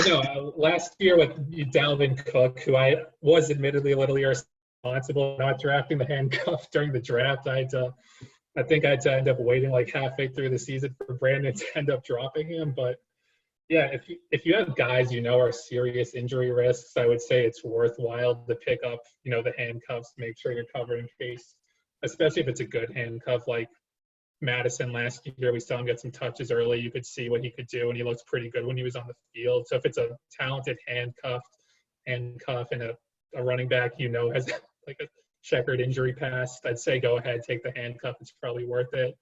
no, last year with Dalvin Cook, who I was admittedly a little irresponsible not drafting the handcuff during the draft, I think I had to end up waiting like halfway through the season for Brandon to end up dropping him. But yeah, if you have guys are serious injury risks, I would say it's worthwhile to pick up the handcuffs, make sure you're covered in case, especially if it's a good handcuff like Madison last year. We saw him get some touches early. You could see what he could do, and he looked pretty good when he was on the field. So if it's a talented handcuff and a running back has like a checkered injury past, I'd say go ahead, take the handcuff. It's probably worth it.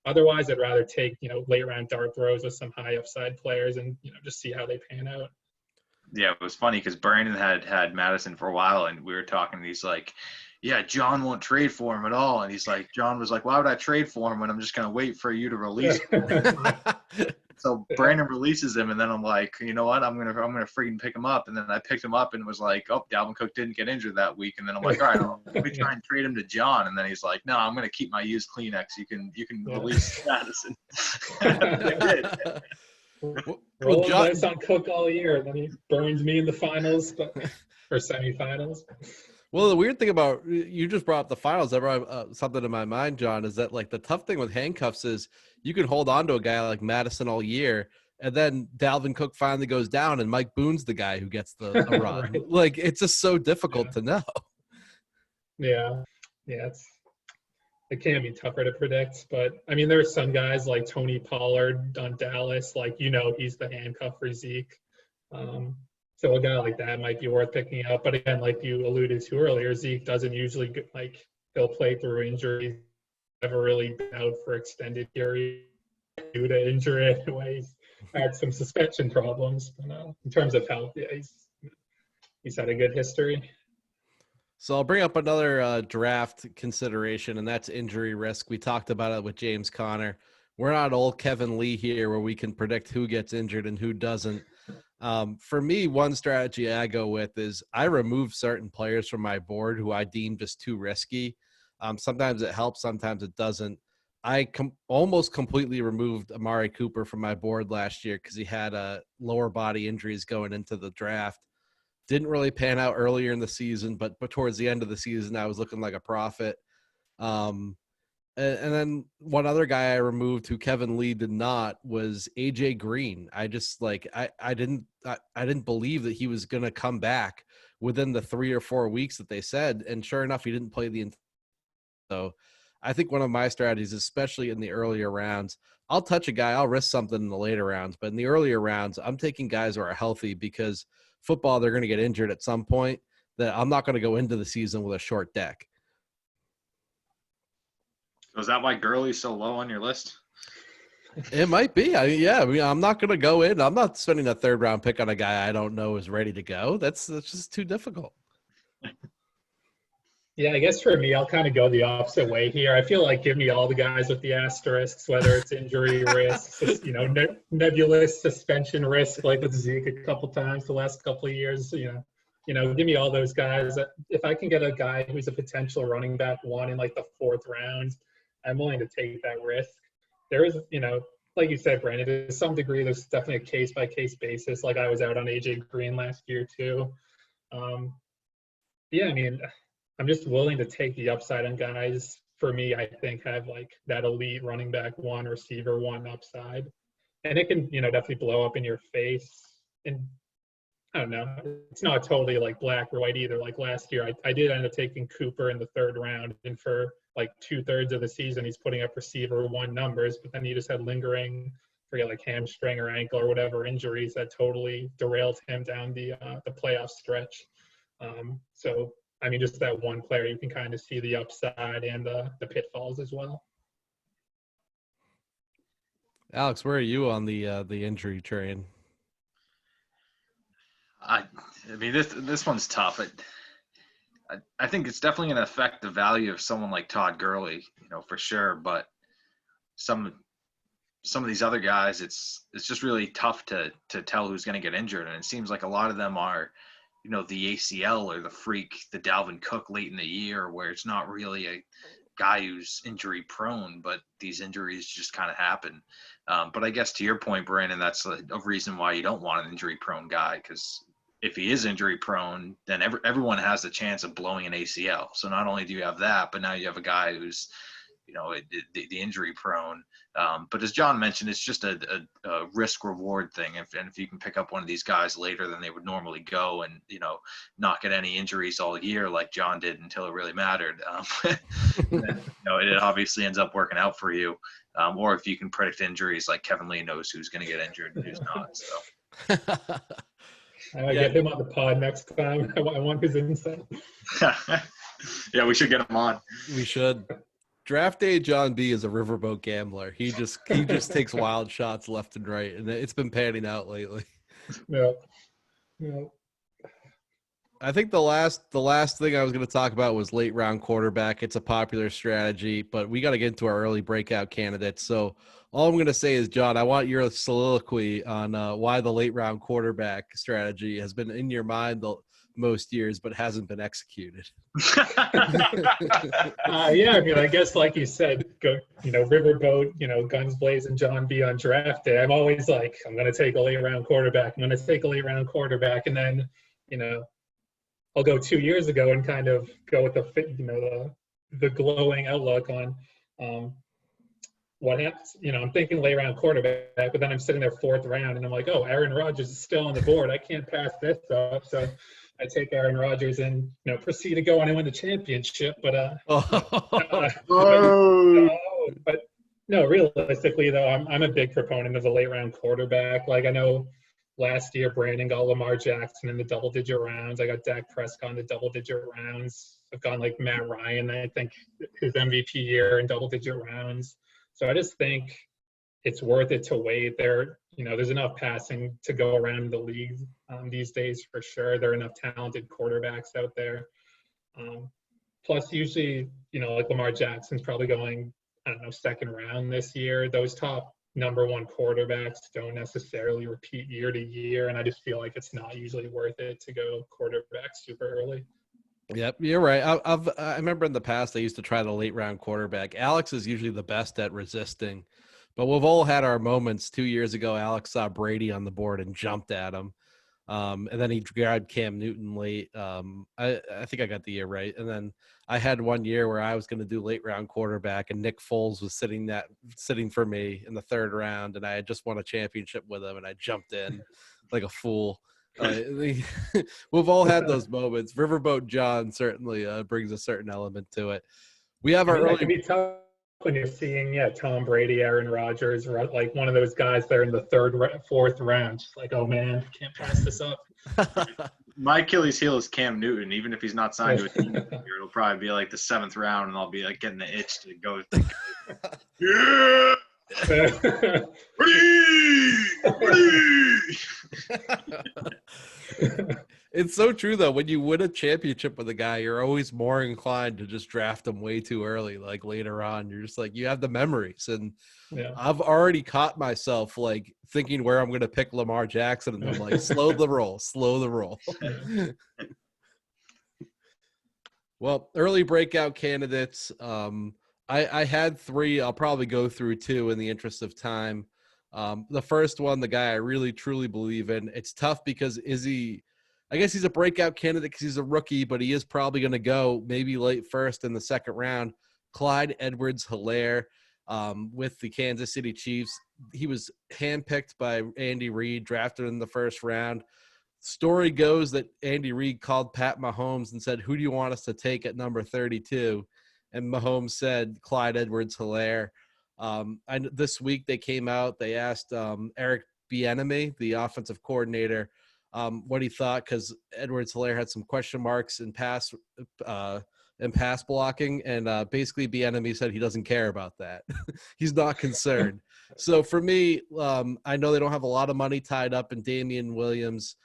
Otherwise, I'd rather take late round dart throws with some high upside players and just see how they pan out. Yeah, it was funny because Brandon had Madison for a while, and we were talking. And he's like, "Yeah, John won't trade for him at all." And he's like, John was like, "Why would I trade for him when I'm just gonna wait for you to release him?" So Brandon releases him, and then I'm like, you know what? I'm gonna freaking pick him up. And then I picked him up and was like, oh, Dalvin Cook didn't get injured that week. And then I'm like, all right, let me try and trade him to John. And then he's like, no, I'm gonna keep my used Kleenex. You can release Madison. Roll dice on Cook all year, and then he burns me in the finals or semifinals. Well, the weird thing about you just brought up the finals that brought something to my mind, John, is that like the tough thing with handcuffs is you can hold on to a guy like Madison all year, and then Dalvin Cook finally goes down, and Mike Boone's the guy who gets the run. Right. Like it's just so difficult to know. Yeah, it can be tougher to predict, but I mean, there's some guys like Tony Pollard on Dallas, like he's the handcuff for Zeke. So a guy like that might be worth picking up. But again, like you alluded to earlier, Zeke doesn't usually he'll play through injuries. Never really been out for extended period due to injury anyway. He's had some suspension problems. But, in terms of health, yeah, he's had a good history. So I'll bring up another draft consideration, and that's injury risk. We talked about it with James Conner. We're not old Kevin Lee here where we can predict who gets injured and who doesn't. For me, one strategy I go with is I remove certain players from my board who I deem just too risky. Sometimes it helps, sometimes it doesn't. I almost completely removed Amari Cooper from my board last year because he had lower body injuries going into the draft. Didn't really pan out earlier in the season, but towards the end of the season, I was looking like a prophet. And then one other guy I removed who Kevin Lee did not was AJ Green. I just I didn't believe that he was going to come back within the 3 or 4 weeks that they said. And sure enough, he didn't play the. So I think one of my strategies, especially in the earlier rounds, I'll touch a guy, I'll risk something in the later rounds, but in the earlier rounds, I'm taking guys who are healthy because football, they're going to get injured at some point, that I'm not going to go into the season with a short deck. So is that why Gurley's so low on your list? It might be. I'm not going to go in. I'm not spending a third round pick on a guy I don't know is ready to go. That's just too difficult. Yeah, I guess for me, I'll kind of go the opposite way here. I feel like give me all the guys with the asterisks, whether it's injury risks, nebulous suspension risk, like with Zeke a couple times the last couple of years. Give me all those guys. If I can get a guy who's a potential running back one in like the 4th round, I'm willing to take that risk. There is, like you said, Brandon, to some degree, there's definitely a case by case basis. Like I was out on AJ Green last year too. Yeah, I mean, I'm just willing to take the upside on guys. For me, I think have like that elite running back one, receiver one upside, and it can definitely blow up in your face. And I don't know, it's not totally like black or white either. Like last year, I did end up taking Cooper in the 3rd round, and for like 2/3 of the season, he's putting up receiver one numbers, but then he just had lingering, forget like hamstring or ankle or whatever injuries that totally derailed him down the playoff stretch. So I mean, just that one player, you can kind of see the upside and the pitfalls as well. Alex, where are you on the injury train? I mean, this one's tough. I think it's definitely going to affect the value of someone like Todd Gurley, for sure. But some of these other guys, it's just really tough to tell who's going to get injured, and it seems like a lot of them are, the ACL or the freak, the Dalvin Cook late in the year, where it's not really a guy who's injury prone, but these injuries just kind of happen. But I guess to your point, Brandon, that's a reason why you don't want an injury prone guy, because if he is injury prone, then everyone has the chance of blowing an ACL. So not only do you have that, but now you have a guy who's, the injury prone. But as Jon mentioned, it's just a risk reward thing. If you can pick up one of these guys later than they would normally go, and not get any injuries all year like Jon did until it really mattered, then, it obviously ends up working out for you. Or if you can predict injuries, like Kevin Lee knows who's going to get injured and who's not. So. Get him on the pod next time. I want his insight. Yeah, we should get him on. We should. Draft day Jon B is a riverboat gambler. He just takes wild shots left and right, and it's been panning out lately. Yeah. I think the last thing I was going to talk about was late round quarterback. It's a popular strategy, but we got to get into our early breakout candidates. So all I'm going to say is, Jon, I want your soliloquy on why the late round quarterback strategy has been in your mind most years, but hasn't been executed. Yeah, I mean, I guess like you said, riverboat, guns blazing, Jon B on draft day. I'm always like, I'm going to take a late round quarterback. I'm going to take a late round quarterback, and then, I'll go 2 years ago and kind of go with the glowing outlook on what happens. I'm thinking late round quarterback, but then I'm sitting there fourth round, and I'm like, oh, Aaron Rodgers is still on the board. I can't pass this up. So I take Aaron Rodgers and proceed to go on and win the championship. But but no, realistically though, I'm a big proponent of the late round quarterback. Like, I know last year Brandon got Lamar Jackson in the double-digit rounds. I got Dak Prescott in the double-digit rounds. I've gone like Matt Ryan, I think his MVP year in double-digit rounds. So I just think it's worth it to wait. There's enough passing to go around in the league these days for sure. There are enough talented quarterbacks out there. Plus, usually, like Lamar Jackson's probably going, second round this year. Those top number one quarterbacks don't necessarily repeat year to year, and I just feel like it's not usually worth it to go quarterback super early. Yep, you're right. I remember in the past I used to try the late round quarterback. Alex is usually the best at resisting, but we've all had our moments. 2 years ago, Alex saw Brady on the board and jumped at him, and then he grabbed Cam Newton late. I think I got the year right, and then I had 1 year where I was going to do late round quarterback, and Nick Foles was sitting for me in the third round, and I had just won a championship with him, and I jumped in like a fool. We've all had those moments. Riverboat Jon certainly brings a certain element to it. We have our early. It can be tough when you're seeing Tom Brady, Aaron Rodgers, like one of those guys there in the third, fourth round. Just like, oh man, can't pass this up. My Achilles heel is Cam Newton. Even if he's not signed to a team, it'll probably be like the seventh round, and I'll be like getting the itch to go. Yeah. It's so true though. When you win a championship with a guy, you're always more inclined to just draft him way too early. Like later on, you're just like, you have the memories, and I've already caught myself like thinking where I'm going to pick Lamar Jackson, and I'm like, slow the roll. Well, early breakout candidates. I had three. I'll probably go through two in the interest of time. The first one, the guy I really truly believe in. It's tough because I guess he's a breakout candidate because he's a rookie, but he is probably going to go maybe late first in the second round. Clyde Edwards-Hilaire with the Kansas City Chiefs. He was handpicked by Andy Reid, drafted in the first round. Story goes that Andy Reid called Pat Mahomes and said, "Who do you want us to take at number 32?" And Mahomes said, "Clyde Edwards-Hilaire." This week they came out. They asked Eric Bieniemy, the offensive coordinator, what he thought, because Edwards-Hilaire had some question marks in pass blocking, and basically Bieniemy said he doesn't care about that. He's not concerned. So for me, I know they don't have a lot of money tied up in Damian Williams,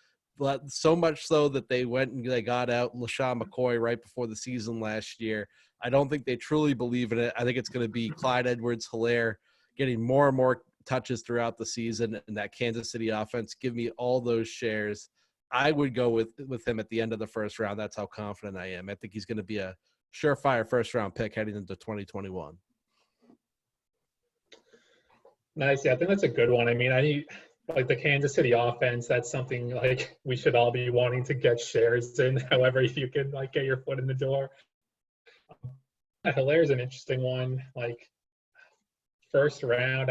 so much so that they went and they got out LaShawn McCoy right before the season last year. I don't think they truly believe in it. I think it's going to be Clyde Edwards-Hilaire getting more and more touches throughout the season, and that Kansas City offense give me all those shares. I would go with him at the end of the first round. That's how confident I am. I think he's going to be a surefire first-round pick heading into 2021. Nice. Yeah, I think that's a good one. I mean, like the Kansas City offense, that's something like we should all be wanting to get shares in, however you can like get your foot in the door. Hilaire is an interesting one. Like first round,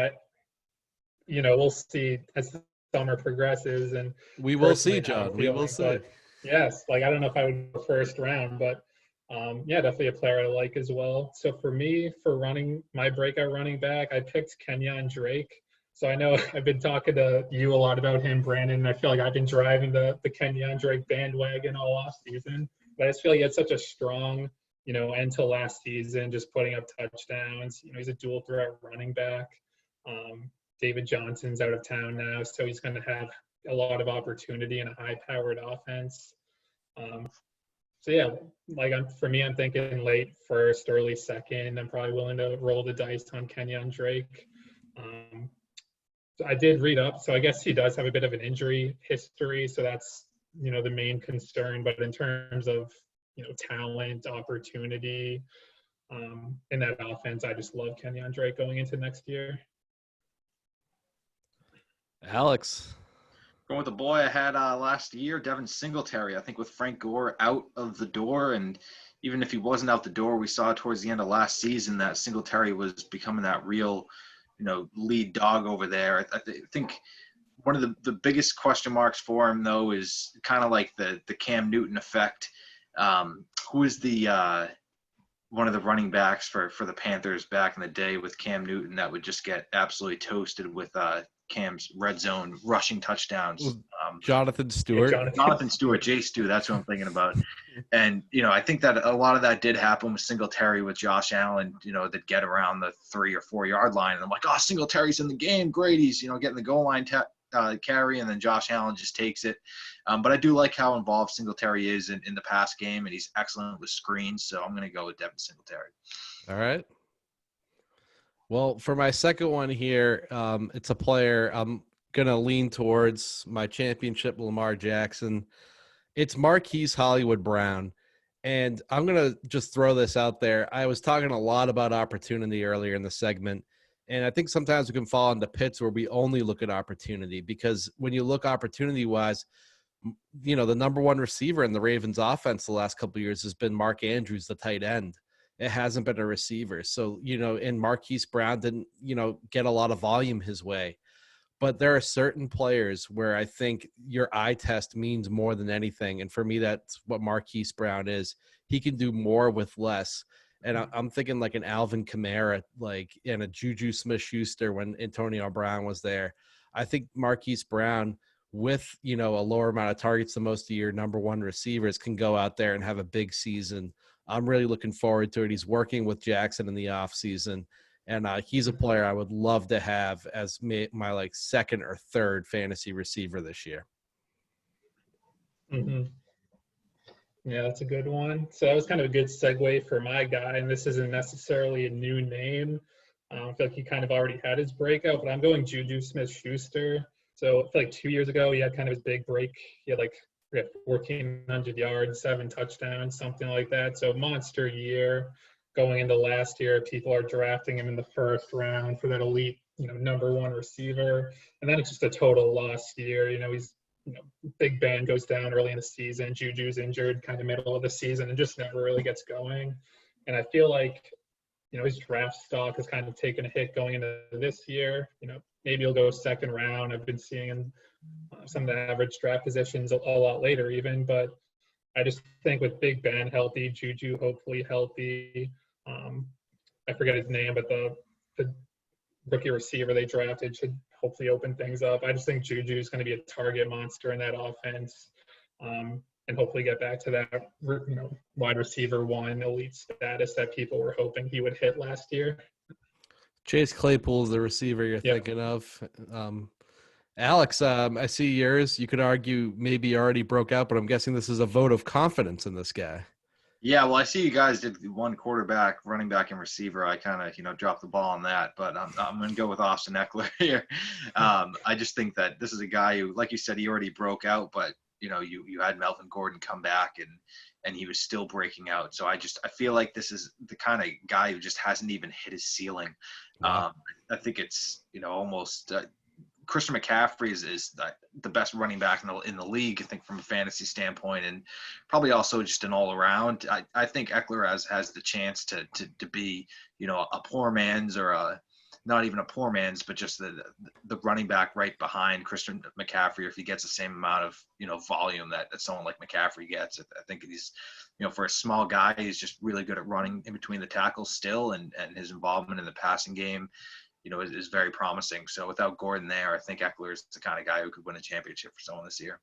we'll see as the summer progresses, and we will see, John. We will see. But yes, like I don't know if I would go first round, but yeah, definitely a player I like as well. So for me, for my breakout running back, I picked Kenyon Drake. So I know I've been talking to you a lot about him, Brandon, and I feel like I've been driving the Kenyon Drake bandwagon all off season. But I just feel like he had such a strong, end to last season, just putting up touchdowns. He's a dual threat running back. David Johnson's out of town now, so he's going to have a lot of opportunity in a high-powered offense. So yeah, like for me, I'm thinking late first, early second. I'm probably willing to roll the dice on Kenyon Drake. So I did read up, so I guess he does have a bit of an injury history, so that's the main concern. But in terms of talent, opportunity in that offense, I just love Kenyon Drake going into next year. Alex. Going with the boy I had last year, Devin Singletary. I think with Frank Gore out of the door, and even if he wasn't out the door, we saw towards the end of last season that Singletary was becoming that real, lead dog over there. I think one of the biggest question marks for him, though, is kind of like the Cam Newton effect. Who is the one of the running backs for the Panthers back in the day with Cam Newton that would just get absolutely toasted with Cam's red zone rushing touchdowns? Jonathan Stewart. Jonathan Stewart, Jay Stu, that's what I'm thinking about. And, I think that a lot of that did happen with Singletary with Josh Allen, that get around the 3 or 4 yard line. And I'm like, oh, Singletary's in the game. Great. He's, getting the goal line carry, and then Josh Allen just takes it. But I do like how involved Singletary is in the pass game, and he's excellent with screens. So I'm going to go with Devin Singletary. All right. Well, for my second one here, it's a player I'm going to lean towards my championship, Lamar Jackson. It's Marquis Brown. And I'm going to just throw this out there. I was talking a lot about opportunity earlier in the segment. And I think sometimes we can fall into pits where we only look at opportunity, because when you look opportunity-wise, the number one receiver in the Ravens offense the last couple of years has been Mark Andrews, the tight end. It hasn't been a receiver. So, and Marquis Brown didn't, get a lot of volume his way. But there are certain players where I think your eye test means more than anything. And for me, that's what Marquis Brown is. He can do more with less. And I'm thinking like an Alvin Kamara, and a Juju Smith-Schuster when Antonio Brown was there. I think Marquis Brown, with, a lower amount of targets than most of your number one receivers, can go out there and have a big season. I'm really looking forward to it. He's working with Jackson in the offseason, and he's a player I would love to have as my second or third fantasy receiver this year. Mm-hmm. Yeah, that's a good one. So that was kind of a good segue for my guy, and this isn't necessarily a new name. I feel like he kind of already had his breakout, but I'm going Juju Smith-Schuster. So I feel like 2 years ago, he had kind of his big break. He had 1,400 yards, 7 touchdowns, something like that. So monster year. Going into last year, people are drafting him in the first round for that elite, number one receiver. And then it's just a total lost year. He's, Big Ben goes down early in the season. Juju's injured kind of middle of the season and just never really gets going. And I feel like, his draft stock has kind of taken a hit going into this year. Maybe he'll go second round. I've been seeing in some of the average draft positions a lot later even. But I just think with Big Ben healthy, Juju hopefully healthy, I forget his name, but the rookie receiver they drafted should hopefully open things up. I just think Juju is going to be a target monster in that offense, and hopefully get back to that, wide receiver one elite status that people were hoping he would hit last year. Chase Claypool is the receiver you're thinking of. Alex, I see yours. You could argue maybe already broke out, but I'm guessing this is a vote of confidence in this guy. Yeah, well, I see you guys did one quarterback, running back, and receiver. I kind of, dropped the ball on that, but I'm going to go with Austin Eckler here. I just think that this is a guy who, like you said, he already broke out, but you had Melvin Gordon come back and he was still breaking out. So I feel like this is the kind of guy who just hasn't even hit his ceiling. Wow. I think it's almost. Christian McCaffrey is the best running back in the league, I think, from a fantasy standpoint, and probably also just an all around. I think Eckler has the chance to be, a poor man's or not even a poor man's, but just the running back right behind Christian McCaffrey. If he gets the same amount of volume that someone like McCaffrey gets, I think he's for a small guy, he's just really good at running in between the tackles still, and his involvement in the passing game is very promising. So without Gordon there, I think Eckler is the kind of guy who could win a championship for someone this year.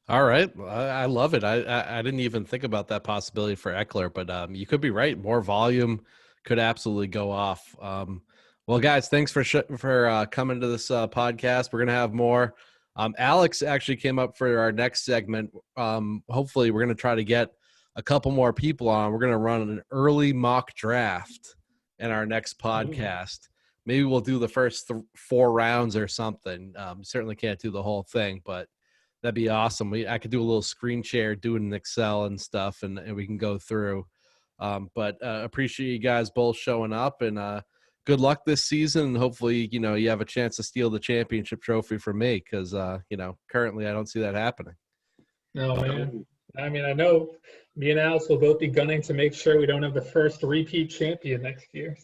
All right. I love it. I didn't even think about that possibility for Eckler, but you could be right. More volume could absolutely go off. Well, guys, thanks for coming to this podcast. We're going to have more. Alex actually came up for our next segment. Hopefully, we're going to try to get a couple more people on. We're going to run an early mock draft in our next podcast. Maybe we'll do the first 4 rounds or something. Certainly can't do the whole thing, but that'd be awesome. I could do a little screen share, do it in Excel and stuff, and we can go through. But appreciate you guys both showing up, and good luck this season. And hopefully, you have a chance to steal the championship trophy from me because, currently I don't see that happening. No, man. I mean, I know me and Alex will both be gunning to make sure we don't have the first repeat champion next year.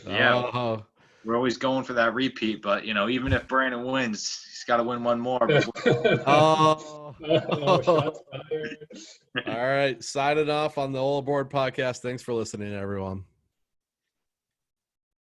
Yeah, we're always going for that repeat, but even if Brandon wins, he's got to win one more. Shots fired. All right, signing off on the All Aboard podcast. Thanks for listening, everyone.